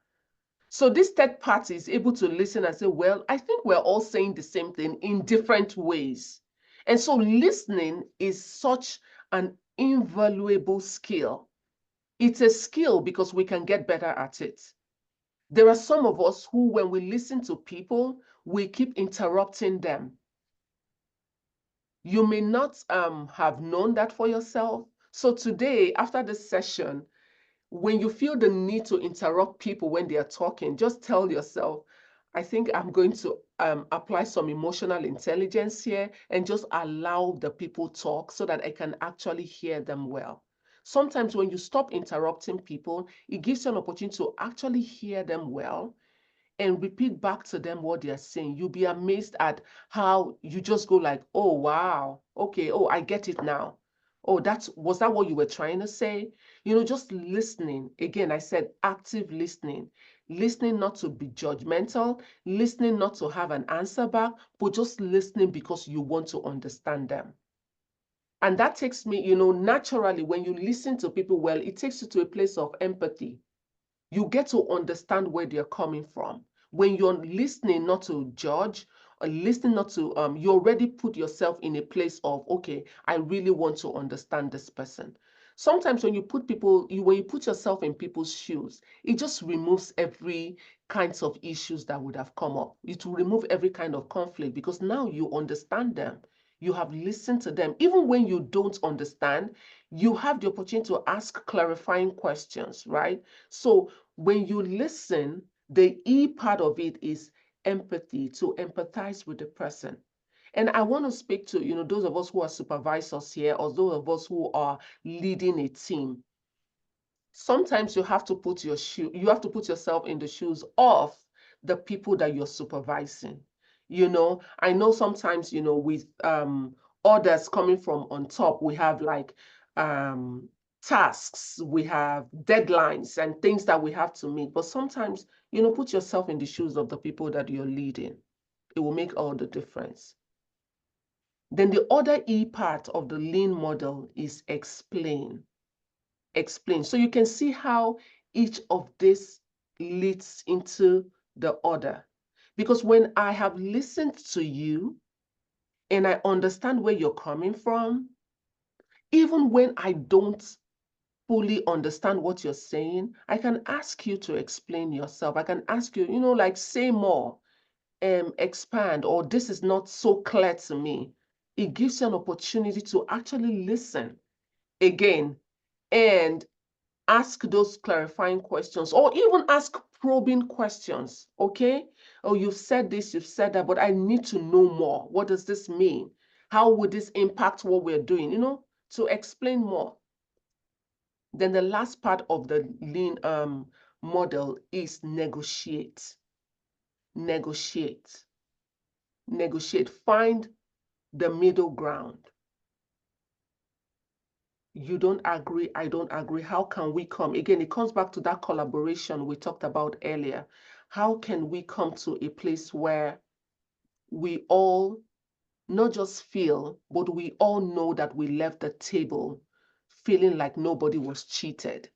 So this third party is able to listen and say, well, I think we're all saying the same thing in different ways. And so listening is such an invaluable skill. It's a skill because we can get better at it. There are some of us who, when we listen to people, we keep interrupting them. You may not have known that for yourself. So today, after this session, when you feel the need to interrupt people when they are talking, just tell yourself, I think I'm going to apply some emotional intelligence here and just allow the people talk so that I can actually hear them well. Sometimes when you stop interrupting people, it gives you an opportunity to actually hear them well and repeat back to them what they are saying. You'll be amazed at how you just go like, oh, wow, okay, oh, I get it now. Oh, was that what you were trying to say? Just listening. Again, I said active listening. Listening not to be judgmental, listening not to have an answer back, but just listening because you want to understand them. And that takes me, naturally, when you listen to people well, it takes you to a place of empathy. You get to understand where they're coming from. When you're listening not to judge, or listening not to, you already put yourself in a place of, okay, I really want to understand this person. Sometimes when you put yourself in people's shoes, it just removes every kinds of issues that would have come up. It will remove every kind of conflict because now you understand them. You have listened to them. Even when you don't understand, you have the opportunity to ask clarifying questions, right? So when you listen, the E part of it is empathy, to empathize with the person. And I want to speak to, those of us who are supervisors here, or those of us who are leading a team. Sometimes you have to put yourself in the shoes of the people that you're supervising. I know sometimes, with orders coming from on top, we have like tasks, we have deadlines and things that we have to meet. But sometimes, put yourself in the shoes of the people that you're leading. It will make all the difference. Then the other E part of the lean model is explain. Explain. So you can see how each of this leads into the other. Because when I have listened to you and I understand where you're coming from, even when I don't fully understand what you're saying, I can ask you to explain yourself. I can ask you, like say more, expand, or this is not so clear to me. It gives you an opportunity to actually listen again and ask those clarifying questions or even ask probing questions, okay? Oh, you've said this, you've said that, but I need to know more. What does this mean? How would this impact what we're doing? To explain more. Then the last part of the lean model is negotiate. Negotiate. Negotiate. Find the middle ground. You don't agree, I don't agree. How can we come? Again, it comes back to that collaboration we talked about earlier. How can we come to a place where we all not just feel, but we all know that we left the table feeling like nobody was cheated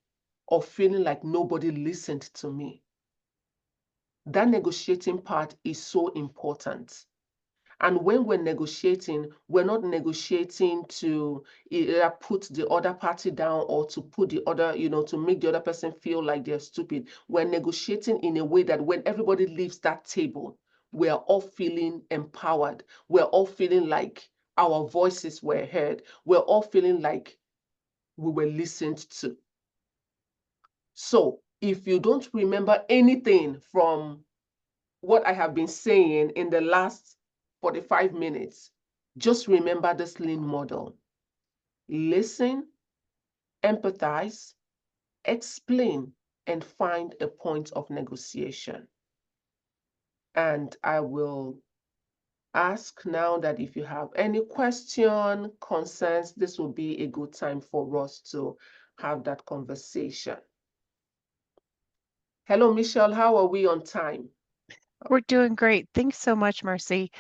or feeling like nobody listened to me? That negotiating part is so important. And when we're negotiating, we're not negotiating to either put the other party down or to put the other, to make the other person feel like they're stupid. We're negotiating in a way that when everybody leaves that table, we're all feeling empowered. We're all feeling like our voices were heard. We're all feeling like we were listened to. So if you don't remember anything from what I have been saying in the last 45 minutes, just remember this lean model. Listen, empathize, explain, and find a point of negotiation. And I will ask now that if you have any question, concerns, this will be a good time for us to have that conversation. Hello, Michelle, how are we on time? We're doing great. Thanks so much, Mercy.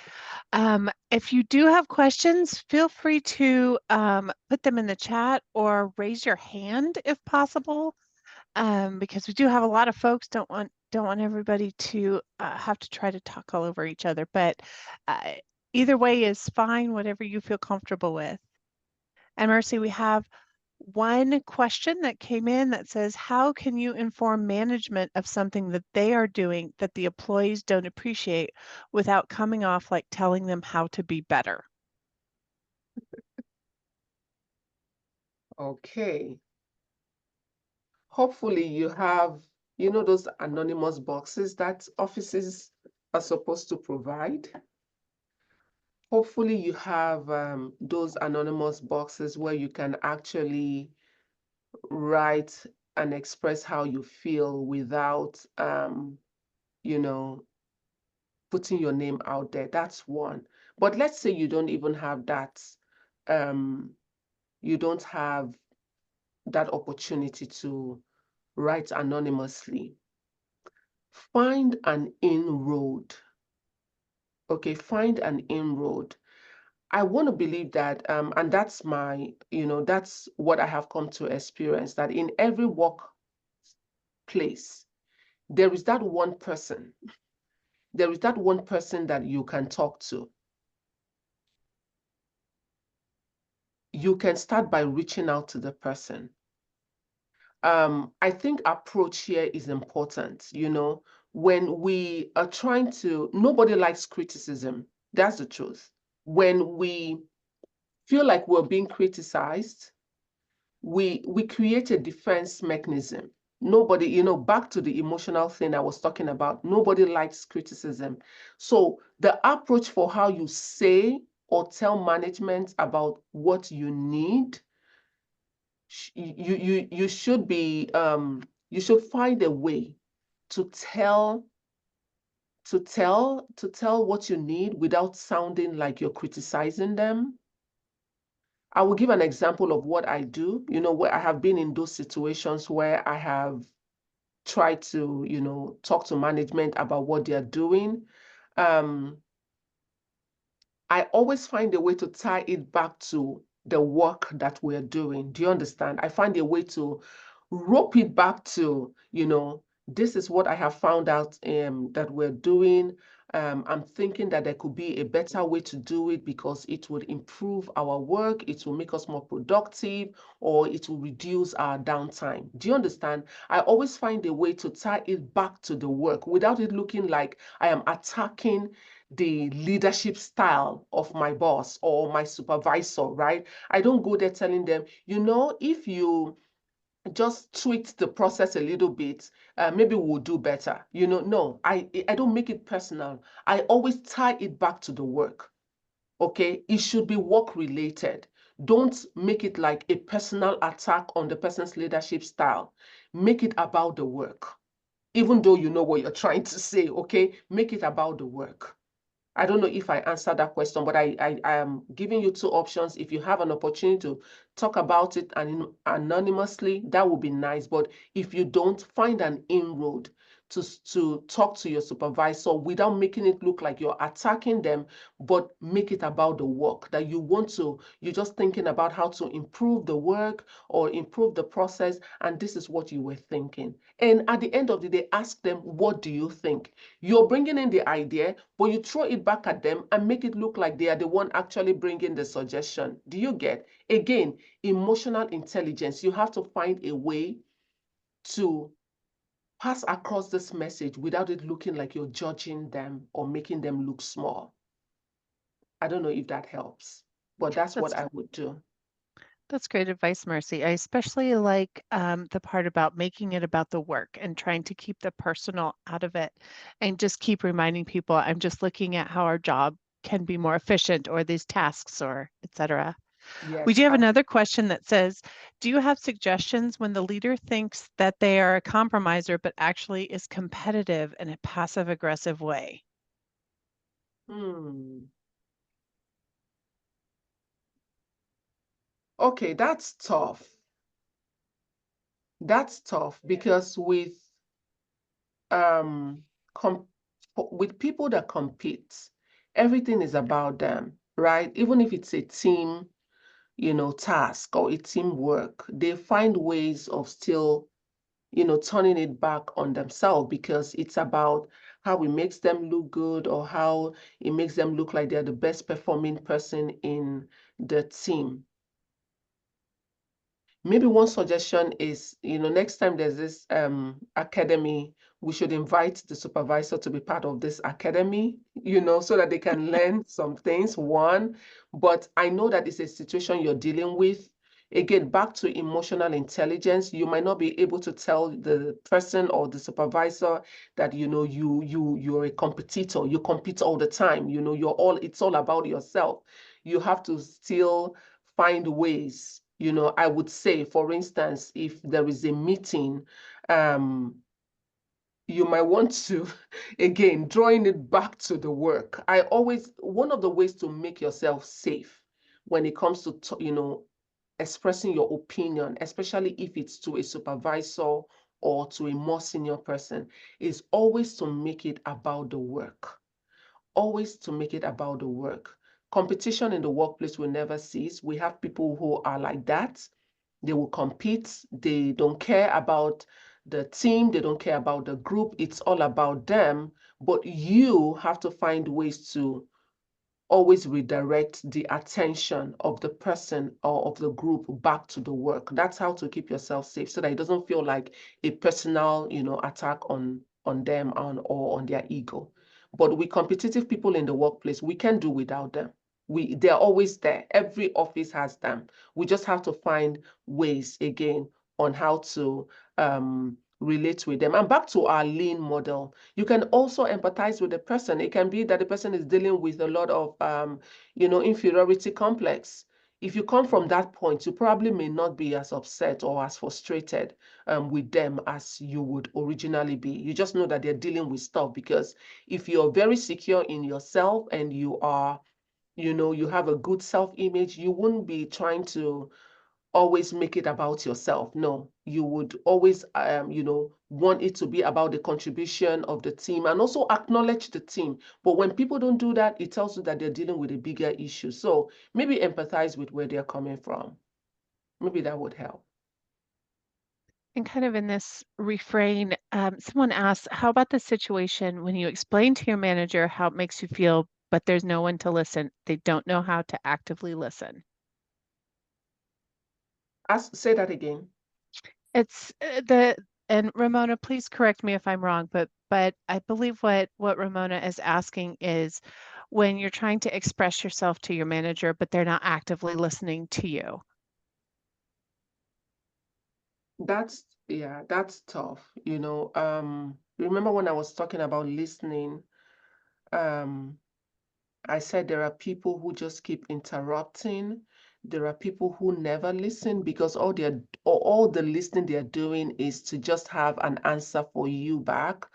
If you do have questions, feel free to put them in the chat or raise your hand if possible, because we do have a lot of folks. Don't want everybody to have to try to talk all over each other. But either way is fine, whatever you feel comfortable with. And Mercy, we have one question that came in that says, how can you inform management of something that they are doing that the employees don't appreciate without coming off like telling them how to be better? Okay. Hopefully you have, those anonymous boxes that offices are supposed to provide. Hopefully you have those anonymous boxes where you can actually write and express how you feel without, putting your name out there. That's one. But let's say you don't even have that. You don't have that opportunity to write anonymously. Find an inroad. Okay, find an inroad. I want to believe that, and that's that's what I have come to experience, that in every workplace, there is that one person. There is that one person that you can talk to. You can start by reaching out to the person. I think approach here is important. When we are trying to, nobody likes criticism. That's the truth. When we feel like we're being criticized, we create a defense mechanism. Nobody, back to the emotional thing I was talking about, nobody likes criticism. So the approach for how you say or tell management about what you need, you should be you should find a way to tell what you need without sounding like you're criticizing them. I will give an example of what I do, where I have been in those situations where I have tried to, talk to management about what they're doing. I always find a way to tie it back to the work that we're doing. Do you understand? I find a way to rope it back to, this is what I have found out that we're doing. I'm thinking that there could be a better way to do it because it would improve our work, it will make us more productive, or it will reduce our downtime. Do you understand? I always find a way to tie it back to the work without it looking like I am attacking the leadership style of my boss or my supervisor, right? I don't go there telling them, if you just tweaked the process a little bit, maybe we'll do better. No, I don't make it personal. I always tie it back to the work. Okay, it should be work related. Don't make it like a personal attack on the person's leadership style. Make it about the work. Even though you know what you're trying to say, okay, make it about the work. I don't know if I answered that question, but I am giving you two options. If you have an opportunity to talk about it anonymously, that would be nice. But if you don't, find an inroad to talk to your supervisor without making it look like you're attacking them, but make it about the work that you want to. You're just thinking about how to improve the work or improve the process, and this is what you were thinking. And at the end of the day, ask them, what do you think? You're bringing in the idea, but you throw it back at them and make it look like they are the one actually bringing the suggestion. Do you get? Again, emotional intelligence. You have to find a way to pass across this message without it looking like you're judging them or making them look small. I don't know if that helps, but that's what That's I would do. that's great advice, Mercy. I especially like the part about making it about the work and trying to keep the personal out of it and just keep reminding people I'm just looking at how our job can be more efficient or these tasks or etc. We Yes. do have another question that says, do you have suggestions when the leader thinks that they are a compromiser but actually is competitive in a passive aggressive way? Okay, that's tough. That's tough because um with people that compete, everything is about them, right? Even if it's a team, task or a teamwork, they find ways of still, turning it back on themselves because it's about how it makes them look good or how it makes them look like they're the best performing person in the team. Maybe one suggestion is, next time there's this academy, we should invite the supervisor to be part of this academy, so that they can learn some things, one. But I know that it's a situation you're dealing with. Again, back to emotional intelligence, you might not be able to tell the person or the supervisor that, you're a competitor, you compete all the time, it's all about yourself. You have to still find ways. I would say, for instance, if there is a meeting, you might want to, again, drawing it back to the work. One of the ways to make yourself safe when it comes to, expressing your opinion, especially if it's to a supervisor or to a more senior person, is always to make it about the work. Always to make it about the work. Competition in the workplace will never cease. We have people who are like that. They will compete. They don't care about the team. They don't care about the group. It's all about them. But you have to find ways to always redirect the attention of the person or of the group back to the work. That's how to keep yourself safe so that it doesn't feel like a personal, attack on them or on their ego. But with competitive people in the workplace, we can't do without them. They're always there. Every office has them. We just have to find ways again on how to relate with them. And back to our lean model, you can also empathize with the person. It can be that the person is dealing with a lot of, inferiority complex. If you come from that point, you probably may not be as upset or as frustrated with them as you would originally be. You just know that they're dealing with stuff, because if you're very secure in yourself and you are, you have a good self-image, you wouldn't be trying to always make it about yourself. No, you would always, want it to be about the contribution of the team and also acknowledge the team. But when people don't do that, it tells you that they're dealing with a bigger issue. So maybe empathize with where they're coming from. Maybe that would help. And kind of in this refrain, someone asks, how about the situation when you explain to your manager how it makes you feel, but there's no one to listen? They don't know how to actively listen. Say that again. It's and Ramona, please correct me if I'm wrong, but I believe what Ramona is asking is when you're trying to express yourself to your manager, but they're not actively listening to you. That's tough. Remember when I was talking about listening, um, I said there are people who just keep interrupting. There are people who never listen because all the listening they're doing is to just have an answer for you back.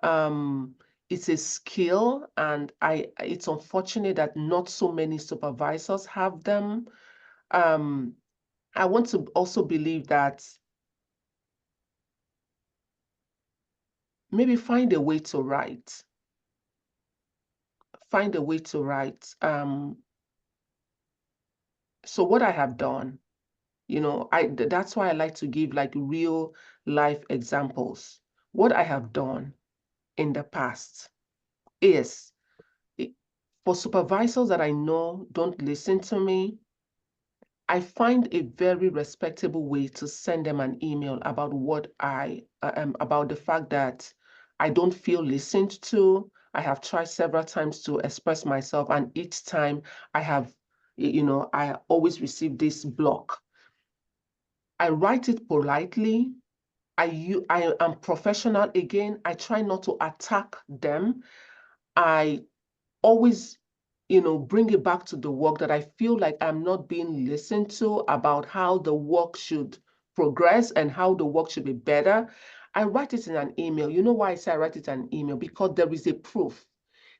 Um, it's a skill, and it's unfortunate that not so many supervisors have them. I want to also believe that maybe find a way to write. Find a way to write. So what I have done, that's why I like to give like real life examples. What I have done in the past is, for supervisors that I know don't listen to me, I find a very respectable way to send them an email about about the fact that I don't feel listened to. I have tried several times to express myself, and each time I always receive this block. I write it politely. I am professional again. I try not to attack them. I always, bring it back to the work, that I feel like I'm not being listened to about how the work should progress and how the work should be better. I write it in an email. You know why I say I write it in an email? Because there is a proof.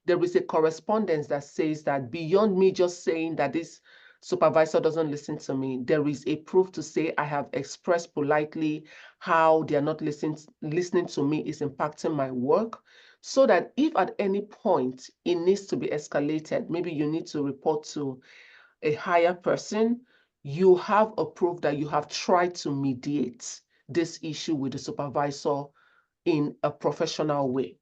There is a correspondence that says that beyond me just saying that this supervisor doesn't listen to me, there is a proof to say I have expressed politely how they are not listening to me is impacting my work, so that if at any point it needs to be escalated, maybe you need to report to a higher person, you have a proof that you have tried to mediate this issue with the supervisor in a professional way.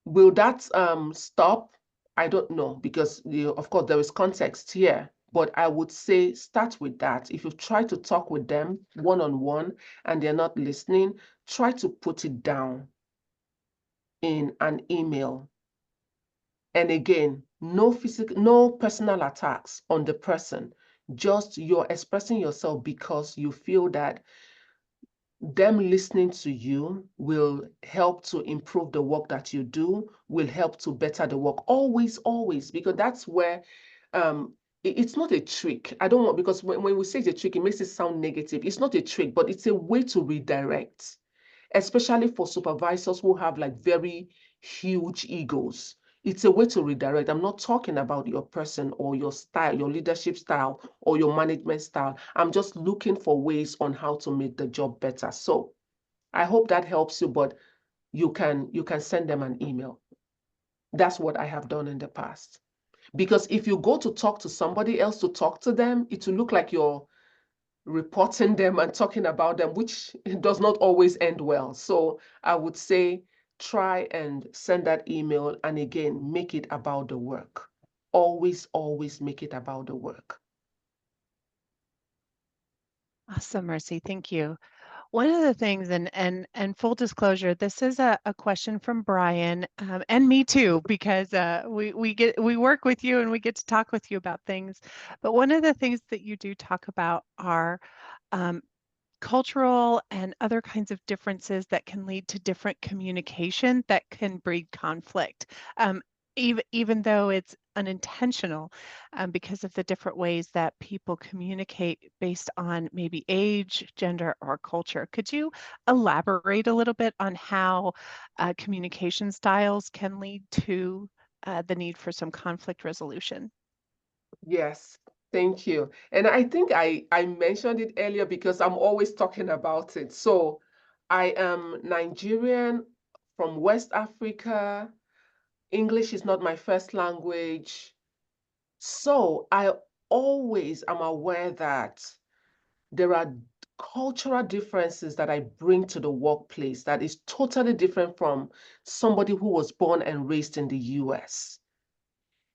Will that stop? I don't know, because of course there is context here, but I would say start with that. If you try to talk with them one-on-one and they're not listening, try to put it down in an email. And again, no personal attacks on the person. Just you're expressing yourself because you feel that them listening to you will help to improve the work that you do, will help to better the work. Always, always, because that's where um it's not a trick. I don't want, because when we say it's a trick, it makes it sound negative. It's not a trick, but it's a way to redirect, especially for supervisors who have like very huge egos. It's a way to redirect. I'm not talking about your person or your style, your leadership style or your management style. I'm just looking for ways on how to make the job better. So I hope that helps you, but you can send them an email. That's what I have done in the past. Because if you go to talk to somebody else to talk to them, it will look like you're reporting them and talking about them, which does not always end well. So I would say try and send that email, and again, make it about the work. Always, always make it about the work. Awesome, Mercy. Thank you. One of the things, and full disclosure, this is a question from Brian, and me too, because we work with you and we get to talk with you about things. But one of the things that you do talk about are um, cultural and other kinds of differences that can lead to different communication that can breed conflict, even though it's unintentional, because of the different ways that people communicate based on maybe age, gender, or culture. Could you elaborate a little bit on how communication styles can lead to the need for some conflict resolution? Yes, thank you. And I think I mentioned it earlier because I'm always talking about it. So I am Nigerian from West Africa. English is not my first language. So I always am aware that there are cultural differences that I bring to the workplace that is totally different from somebody who was born and raised in the US.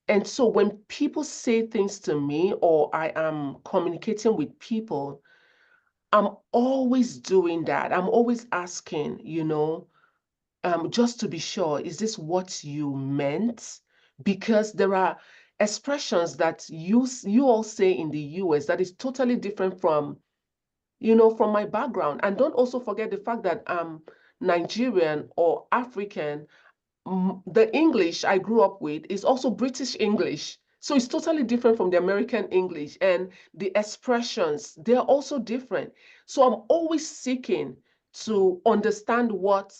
And so when people say things to me or I am communicating with people, I'm always doing that. I'm always asking, just to be sure, is this what you meant? Because there are expressions that you all say in the US that is totally different from my background. And don't also forget the fact that I'm Nigerian or African. The English I grew up with is also British English. So it's totally different from the American English. And the expressions, they're also different. So I'm always seeking to understand what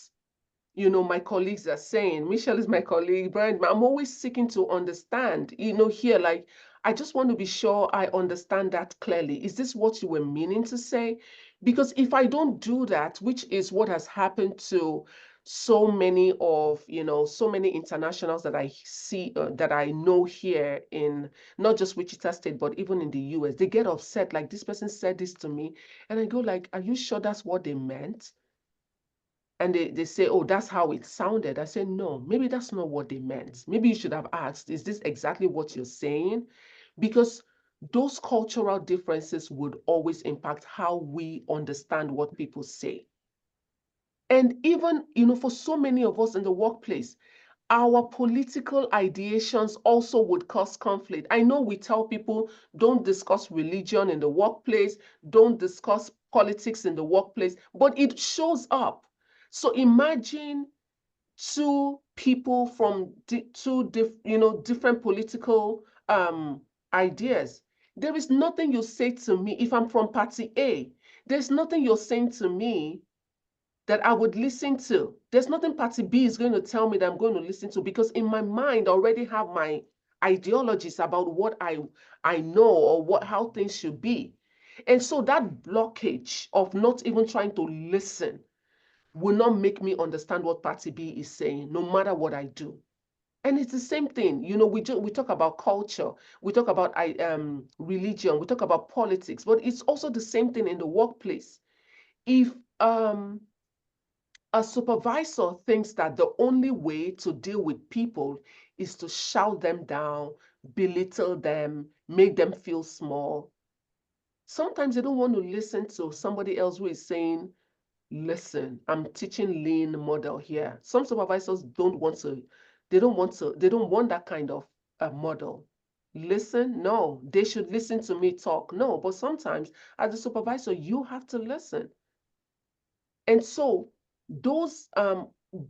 my colleagues are saying. Michelle is my colleague, Brian. I'm always seeking to understand, here, like, I just want to be sure I understand that clearly. Is this what you were meaning to say? Because if I don't do that, which is what has happened to so many internationals that I see, that I know here in not just Wichita State, but even in the US, they get upset. Like, this person said this to me. And I go like, are you sure that's what they meant? And they say, oh, that's how it sounded. I say, no, maybe that's not what they meant. Maybe you should have asked, is this exactly what you're saying? Because those cultural differences would always impact how we understand what people say. And even, for so many of us in the workplace, our political ideations also would cause conflict. I know we tell people don't discuss religion in the workplace, don't discuss politics in the workplace, but it shows up. So imagine two people from different political ideas. There is nothing you say to me if I'm from party A. There's nothing you're saying to me that I would listen to. There's nothing party B is going to tell me that I'm going to listen to, because in my mind I already have my ideologies about what I know or how things should be. And so that blockage of not even trying to listen will not make me understand what party B is saying, no matter what I do. And it's the same thing, we talk about culture, we talk about religion, we talk about politics, but it's also the same thing in the workplace. If a supervisor thinks that the only way to deal with people is to shout them down, belittle them, make them feel small, sometimes they don't want to listen to somebody else who is saying, listen, I'm teaching lean model here. Some supervisors don't want that kind of model. listen? No. They should listen to me talk? No. But sometimes as a supervisor, you have to listen. And so those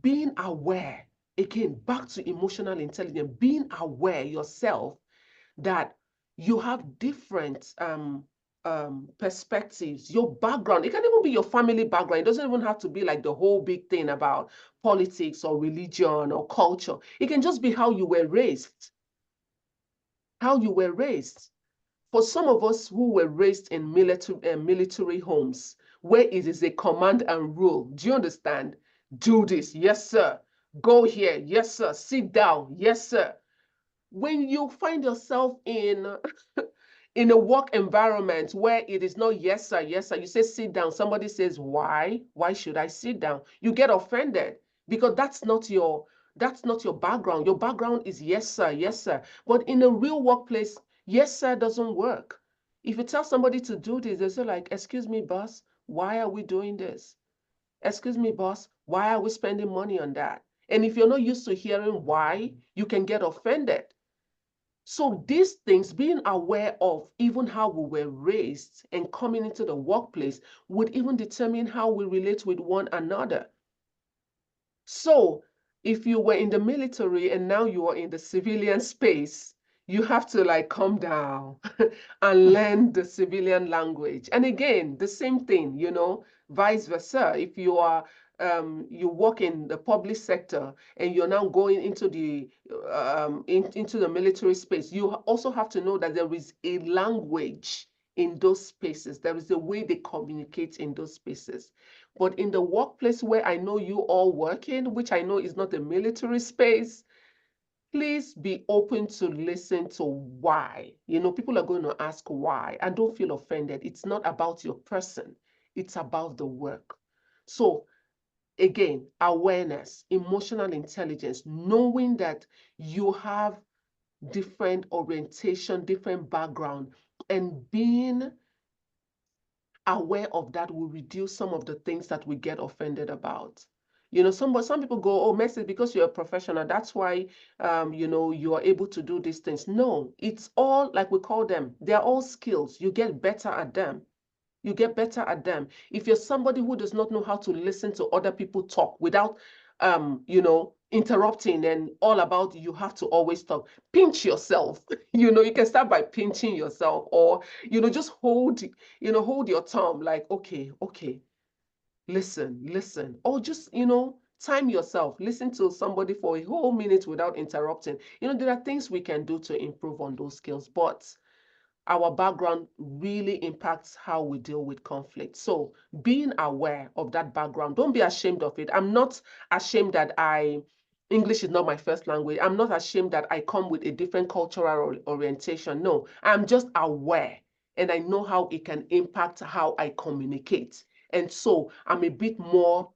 being aware, again, back to emotional intelligence, being aware yourself that you have different perspectives, your background. It can even be your family background. It doesn't even have to be like the whole big thing about politics or religion or culture. It can just be how you were raised. How you were raised. For some of us who were raised in military homes, where it is a command and rule, do you understand? Do this, yes, sir. Go here, yes, sir. Sit down, yes, sir. When you find yourself in in a work environment where it is not yes sir, yes sir, you say sit down, somebody says why should I sit down, you get offended because that's not your background. Your background is yes sir, yes sir. But in a real workplace, yes sir doesn't work. If you tell somebody to do this, they say like, excuse me boss, why are we doing this? Excuse me boss, why are we spending money on that? And if you're not used to hearing why, you can get offended. So these things, being aware of even how we were raised and coming into the workplace would even determine how we relate with one another. So if you were in the military and now you are in the civilian space, you have to like calm down and learn the civilian language. And again, the same thing, vice versa. If you work in the public sector and you're now going into into the military space, you also have to know that there is a language in those spaces. There is a way they communicate in those spaces. But in the workplace where I know you all working, which I know is not a military space, please be open to listen to why. People are going to ask why, and don't feel offended. It's not about your person, it's about the work. So again, awareness, emotional intelligence, knowing that you have different orientation, different background, and being aware of that will reduce some of the things that we get offended about. Some people go, oh, Mercy, because you're a professional, that's why you are able to do these things. No, it's all, like we call them, they're all skills. You get better at them. You get better at them. If you're somebody who does not know how to listen to other people talk without interrupting and all about you have to always talk, pinch yourself. You can start by pinching yourself, or just hold your tongue, like, okay, listen, or just time yourself, listen to somebody for a whole minute without interrupting. There are things we can do to improve on those skills, but our background really impacts how we deal with conflict. So being aware of that background, don't be ashamed of it. I'm not ashamed that English is not my first language. I'm not ashamed that I come with a different cultural orientation. No, I'm just aware and I know how it can impact how I communicate. And so I'm a bit more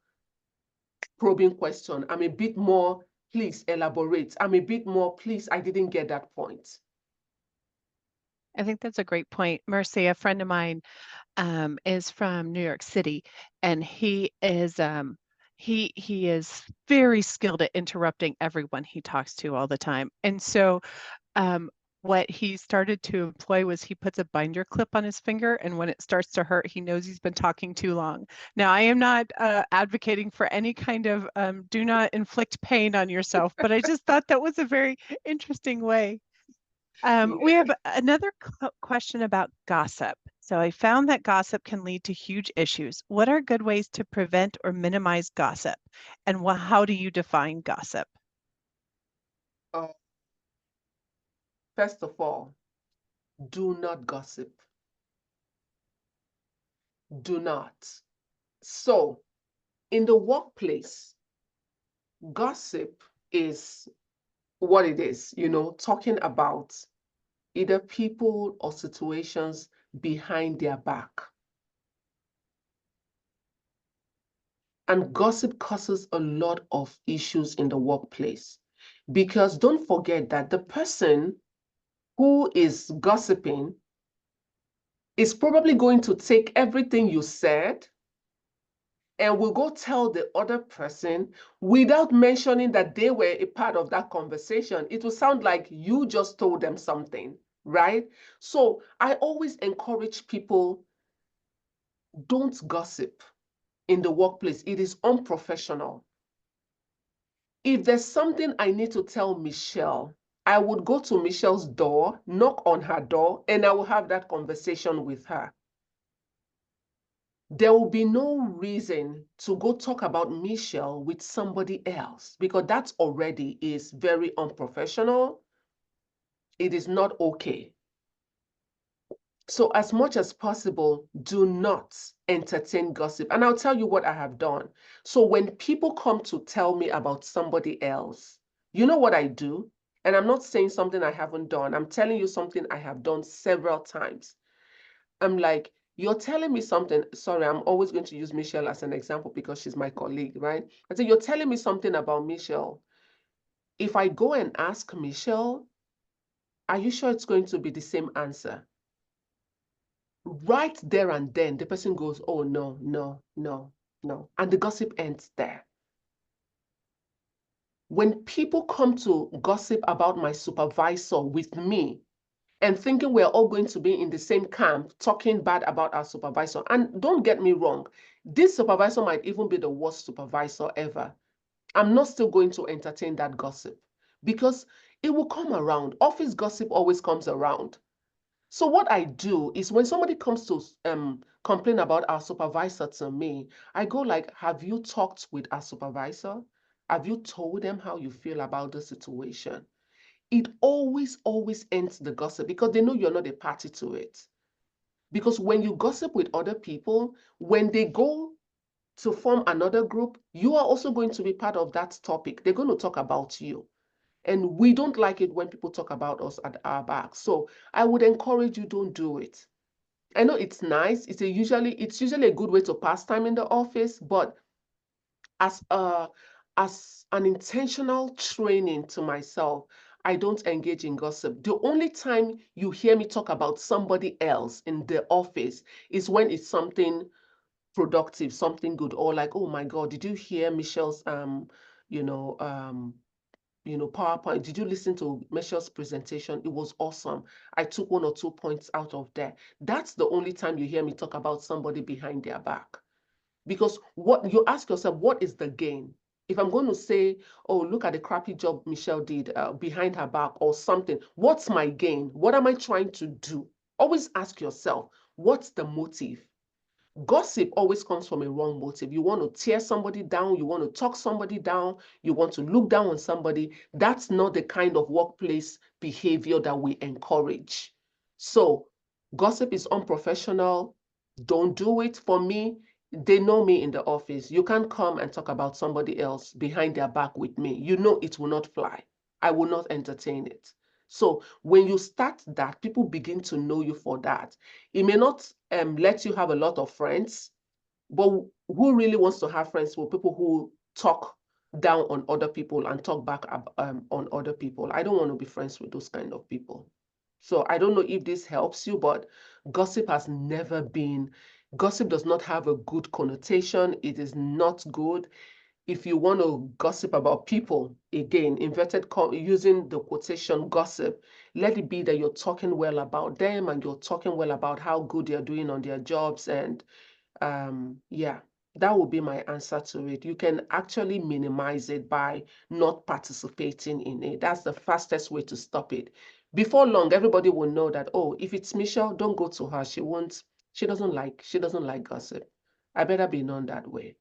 probing question. I'm a bit more, please elaborate. I'm a bit more, please, I didn't get that point. I think that's a great point. Mercy, a friend of mine, is from New York City, and he is very skilled at interrupting everyone he talks to all the time. And so what he started to employ was he puts a binder clip on his finger, and when it starts to hurt, he knows he's been talking too long. Now, I am not advocating for any kind of do not inflict pain on yourself, but I just thought that was a very interesting way. We have another question about gossip. So I found that gossip can lead to huge issues. What are good ways to prevent or minimize gossip? And how do you define gossip? First of all, do not gossip. Do not. So, in the workplace, gossip is what it is, talking about either people or situations behind their back. And gossip causes a lot of issues in the workplace, because don't forget that the person who is gossiping is probably going to take everything you said and will go tell the other person without mentioning that they were a part of that conversation. It will sound like you just told them something, right? So I always encourage people, don't gossip in the workplace. It is unprofessional. If there's something I need to tell Michelle, I would go to Michelle's door, knock on her door, and I will have that conversation with her. There will be no reason to go talk about Michelle with somebody else, because that already is very unprofessional. It is not okay. So as much as possible, do not entertain gossip. And I'll tell you what I have done. So when people come to tell me about somebody else, you know what I do? And I'm not saying something I haven't done. I'm telling you something I have done several times. I'm like, you're telling me something. Sorry, I'm always going to use Michelle as an example because she's my colleague, right? I say, you're telling me something about Michelle. If I go and ask Michelle, are you sure it's going to be the same answer? Right there and then, the person goes, oh, no, no, no, no. And the gossip ends there. When people come to gossip about my supervisor with me, and thinking we're all going to be in the same camp talking bad about our supervisor. And don't get me wrong, this supervisor might even be the worst supervisor ever. I'm not still going to entertain that gossip because it will come around. Office gossip always comes around. So what I do is when somebody comes to complain about our supervisor to me, I go like, have you talked with our supervisor? Have you told them how you feel about the situation? It always ends the gossip because they know you're not a party to it. Because when you gossip with other people, when they go to form another group, you are also going to be part of that topic. They're going to talk about you. And we don't like it when people talk about us at our back. So I would encourage you, don't do it. I know it's nice. It's usually a good way to pass time in the office, but as an intentional training to myself, I don't engage in gossip. The only time you hear me talk about somebody else in the office is when it's something productive, something good, or like, oh my God, did you hear Michelle's you know, PowerPoint? Did you listen to Michelle's presentation? It was awesome. I took 1 or 2 points out of there. That's the only time you hear me talk about somebody behind their back. Because what you ask yourself, what is the gain? If I'm going to say, oh, look at the crappy job Michelle did behind her back or something, what's my gain? What am I trying to do? Always ask yourself, what's the motive? Gossip always comes from a wrong motive. You want to tear somebody down, you want to talk somebody down, you want to look down on somebody. That's not the kind of workplace behavior that we encourage. So gossip is unprofessional. Don't do it. For me, they know me in the office. You can't come and talk about somebody else behind their back with me. You know it will not fly. I will not entertain it. So when you start that, people begin to know you for that. It may not let you have a lot of friends, but who really wants to have friends with people who talk down on other people and talk back on other people? I don't want to be friends with those kind of people. So I don't know if this helps you, but gossip has never been, gossip does not have a good connotation. It is not good. If you want to gossip about people, again, using the quotation gossip, let it be that you're talking well about them and you're talking well about how good they're doing on their jobs. And yeah, that would be my answer to it. You can actually minimize it by not participating in it. That's the fastest way to stop it. Before long, everybody will know that, oh, if it's Michelle, don't go to her. She doesn't like gossip. I better be known that way.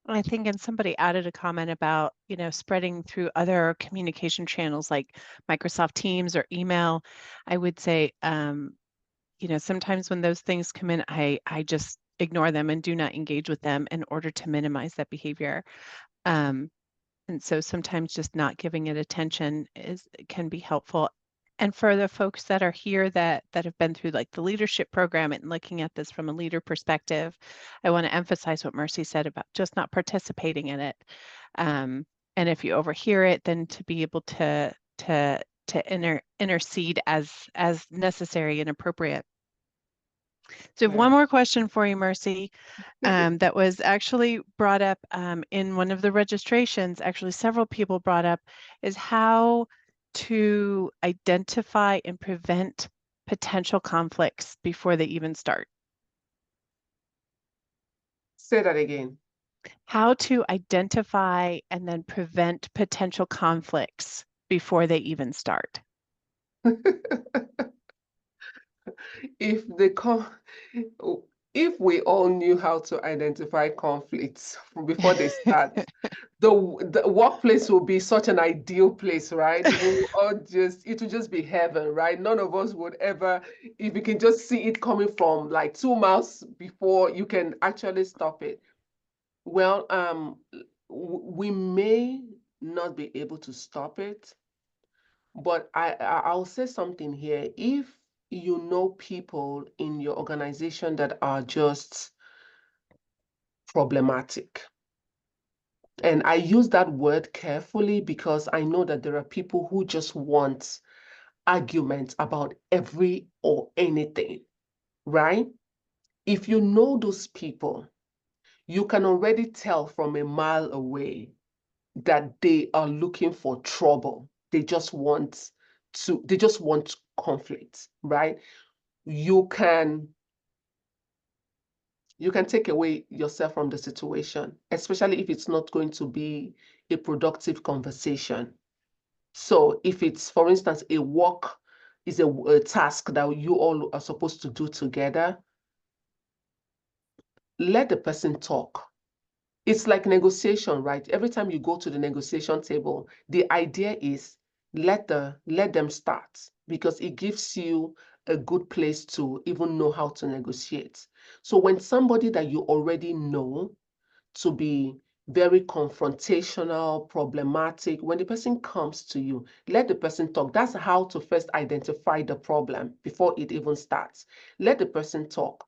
I think, and somebody added a comment about, spreading through other communication channels like Microsoft Teams or email. I would say, sometimes when those things come in, I just ignore them and do not engage with them in order to minimize that behavior. And so sometimes just not giving it attention can be helpful. And for the folks that are here that have been through like the leadership program and looking at this from a leader perspective, I want to emphasize what Mercy said about just not participating in it. And if you overhear it, then to be able to intercede as necessary and appropriate. So I have Yeah. one more question for you, Mercy, that was actually brought up in one of the registrations. Actually, several people brought up is how to identify and prevent potential conflicts before they even start. Say that again. How to identify and then prevent potential conflicts before they even start. If they come, if we all knew how to identify conflicts before they start, the workplace will be such an ideal place, right? We will all just, it will just be heaven, right? None of us would ever, if you can just see it coming from like 2 miles before you can actually stop it. Well, we may not be able to stop it, but I'll say something here. If you know people in your organization that are just problematic, and I use that word carefully because I know that there are people who just want arguments about every or anything, right? If you know those people, you can already tell from a mile away that they are looking for trouble. They just want conflict, right? You can take away yourself from the situation, especially if it's not going to be a productive conversation. So if it's, for instance, a work is a task that you all are supposed to do together, let the person talk. It's like negotiation, right? Every time you go to the negotiation table, the idea is let them start, because it gives you a good place to even know how to negotiate. So when somebody that you already know to be very confrontational, problematic, when the person comes to you, let the person talk. That's how to first identify the problem before it even starts. Let the person talk.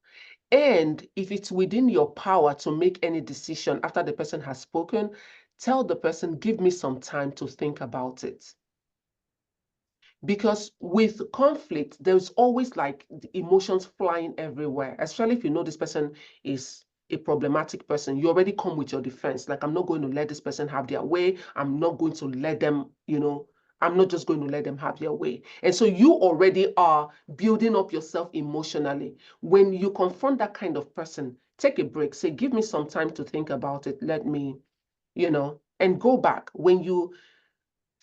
And if it's within your power to make any decision after the person has spoken, tell the person, give me some time to think about it. Because with conflict, there's always like emotions flying everywhere, especially if you know this person is a problematic person. You already come with your defense. Like, I'm not going to let this person have their way. I'm not going to let them, I'm not just going to let them have their way. And so you already are building up yourself emotionally. When you confront that kind of person, take a break. Say, give me some time to think about it. Let me, and go back. When you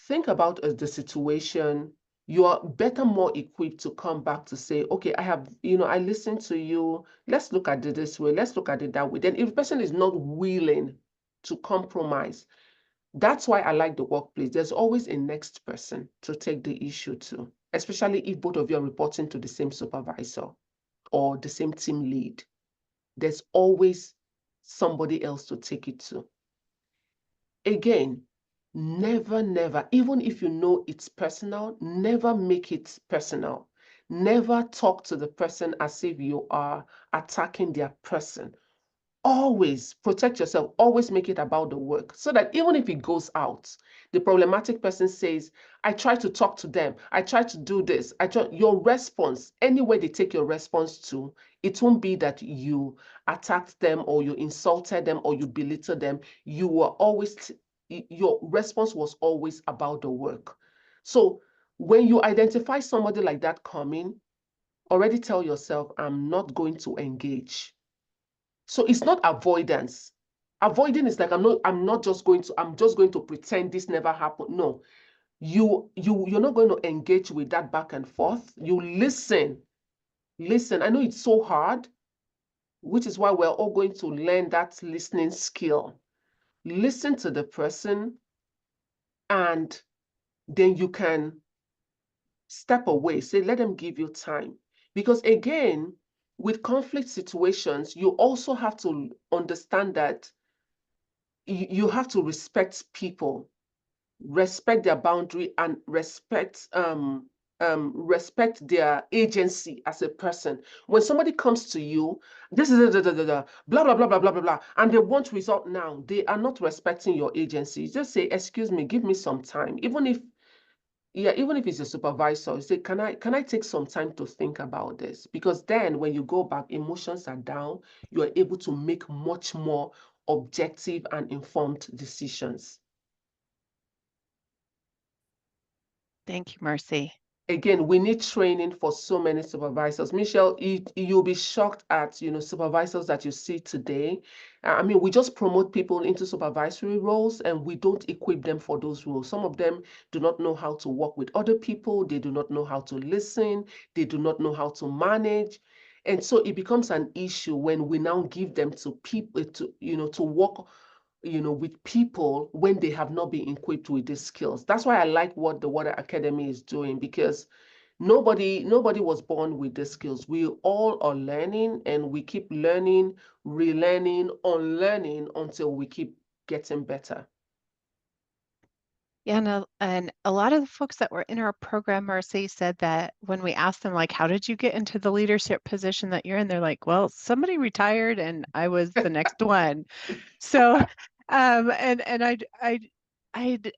think about the situation, you are better, more equipped to come back to say, okay, I listened to you. Let's look at it this way. Let's look at it that way. Then if the person is not willing to compromise, that's why I like the workplace. There's always a next person to take the issue to, especially if both of you are reporting to the same supervisor or the same team lead. There's always somebody else to take it to. Again, never, even if you know it's personal, never make it personal. Never talk to the person as if you are attacking their person. Always protect yourself. Always make it about the work, so that even if it goes out, the problematic person says, I try to talk to them. I try to do this. Your response, any way they take your response to, it won't be that you attacked them or you insulted them or you belittled them. Your response was always about the work. So when you identify somebody like that coming, already tell yourself, I'm not going to engage. So it's not avoidance. Avoiding is like, I'm just going to pretend this never happened. No, you're not going to engage with that back and forth. You listen. I know it's so hard, which is why we're all going to learn that listening skill. Listen to the person, and then you can step away. Say, let them give you time. Because again, with conflict situations, you also have to understand that you have to respect people, respect their boundary, and respect their agency as a person. When somebody comes to you, this is blah blah blah blah blah blah blah, and they want result now, they are not respecting your agency. Just say, excuse me, give me some time. Even if Yeah, even if it's a supervisor, you say, can I take some time to think about this? Because then when you go back, emotions are down, you are able to make much more objective and informed decisions. Thank you, Mercy. Again, we need training for so many supervisors. Michelle, you'll be shocked at, supervisors that you see today. I mean, we just promote people into supervisory roles and we don't equip them for those roles. Some of them do not know how to work with other people. They do not know how to listen. They do not know how to manage. And so it becomes an issue when we now give them to people to work with people when they have not been equipped with these skills. That's why I like what the Water Academy is doing, because nobody was born with these skills. We all are learning and we keep learning, relearning, unlearning until we keep getting better. Yeah, and a lot of the folks that were in our program, Mercy, said that when we asked them, like, how did you get into the leadership position that you're in? They're like, well, somebody retired and I was the next one. So, and I'd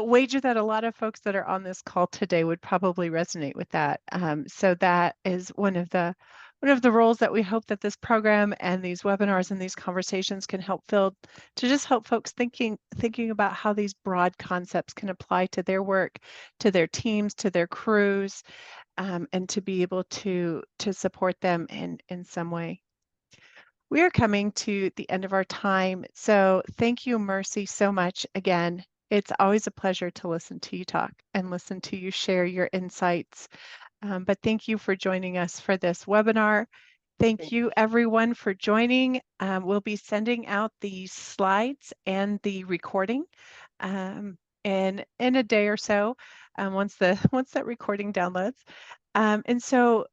wager that a lot of folks that are on this call today would probably resonate with that. So that is one of the roles that we hope that this program and these webinars and these conversations can help fill, to just help folks thinking about how these broad concepts can apply to their work, to their teams, to their crews, and to be able to support them in some way. We are coming to the end of our time. So thank you, Mercy, so much again. It's always a pleasure to listen to you talk and listen to you share your insights. But thank you for joining us for this webinar. Thank Thank you, everyone, for joining. We'll be sending out the slides and the recording in a day or so, once once that recording downloads. And so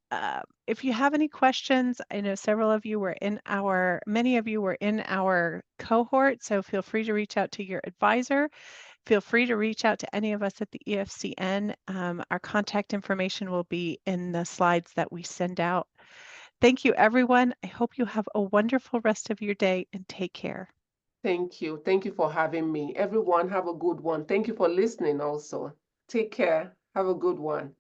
if you have any questions, I know many of you were in our cohort, so feel free to reach out to your advisor. Feel free to reach out to any of us at the EFCN. Our contact information will be in the slides that we send out. Thank you, everyone. I hope you have a wonderful rest of your day and take care. Thank you. Thank you for having me. Everyone, have a good one. Thank you for listening also. Take care. Have a good one.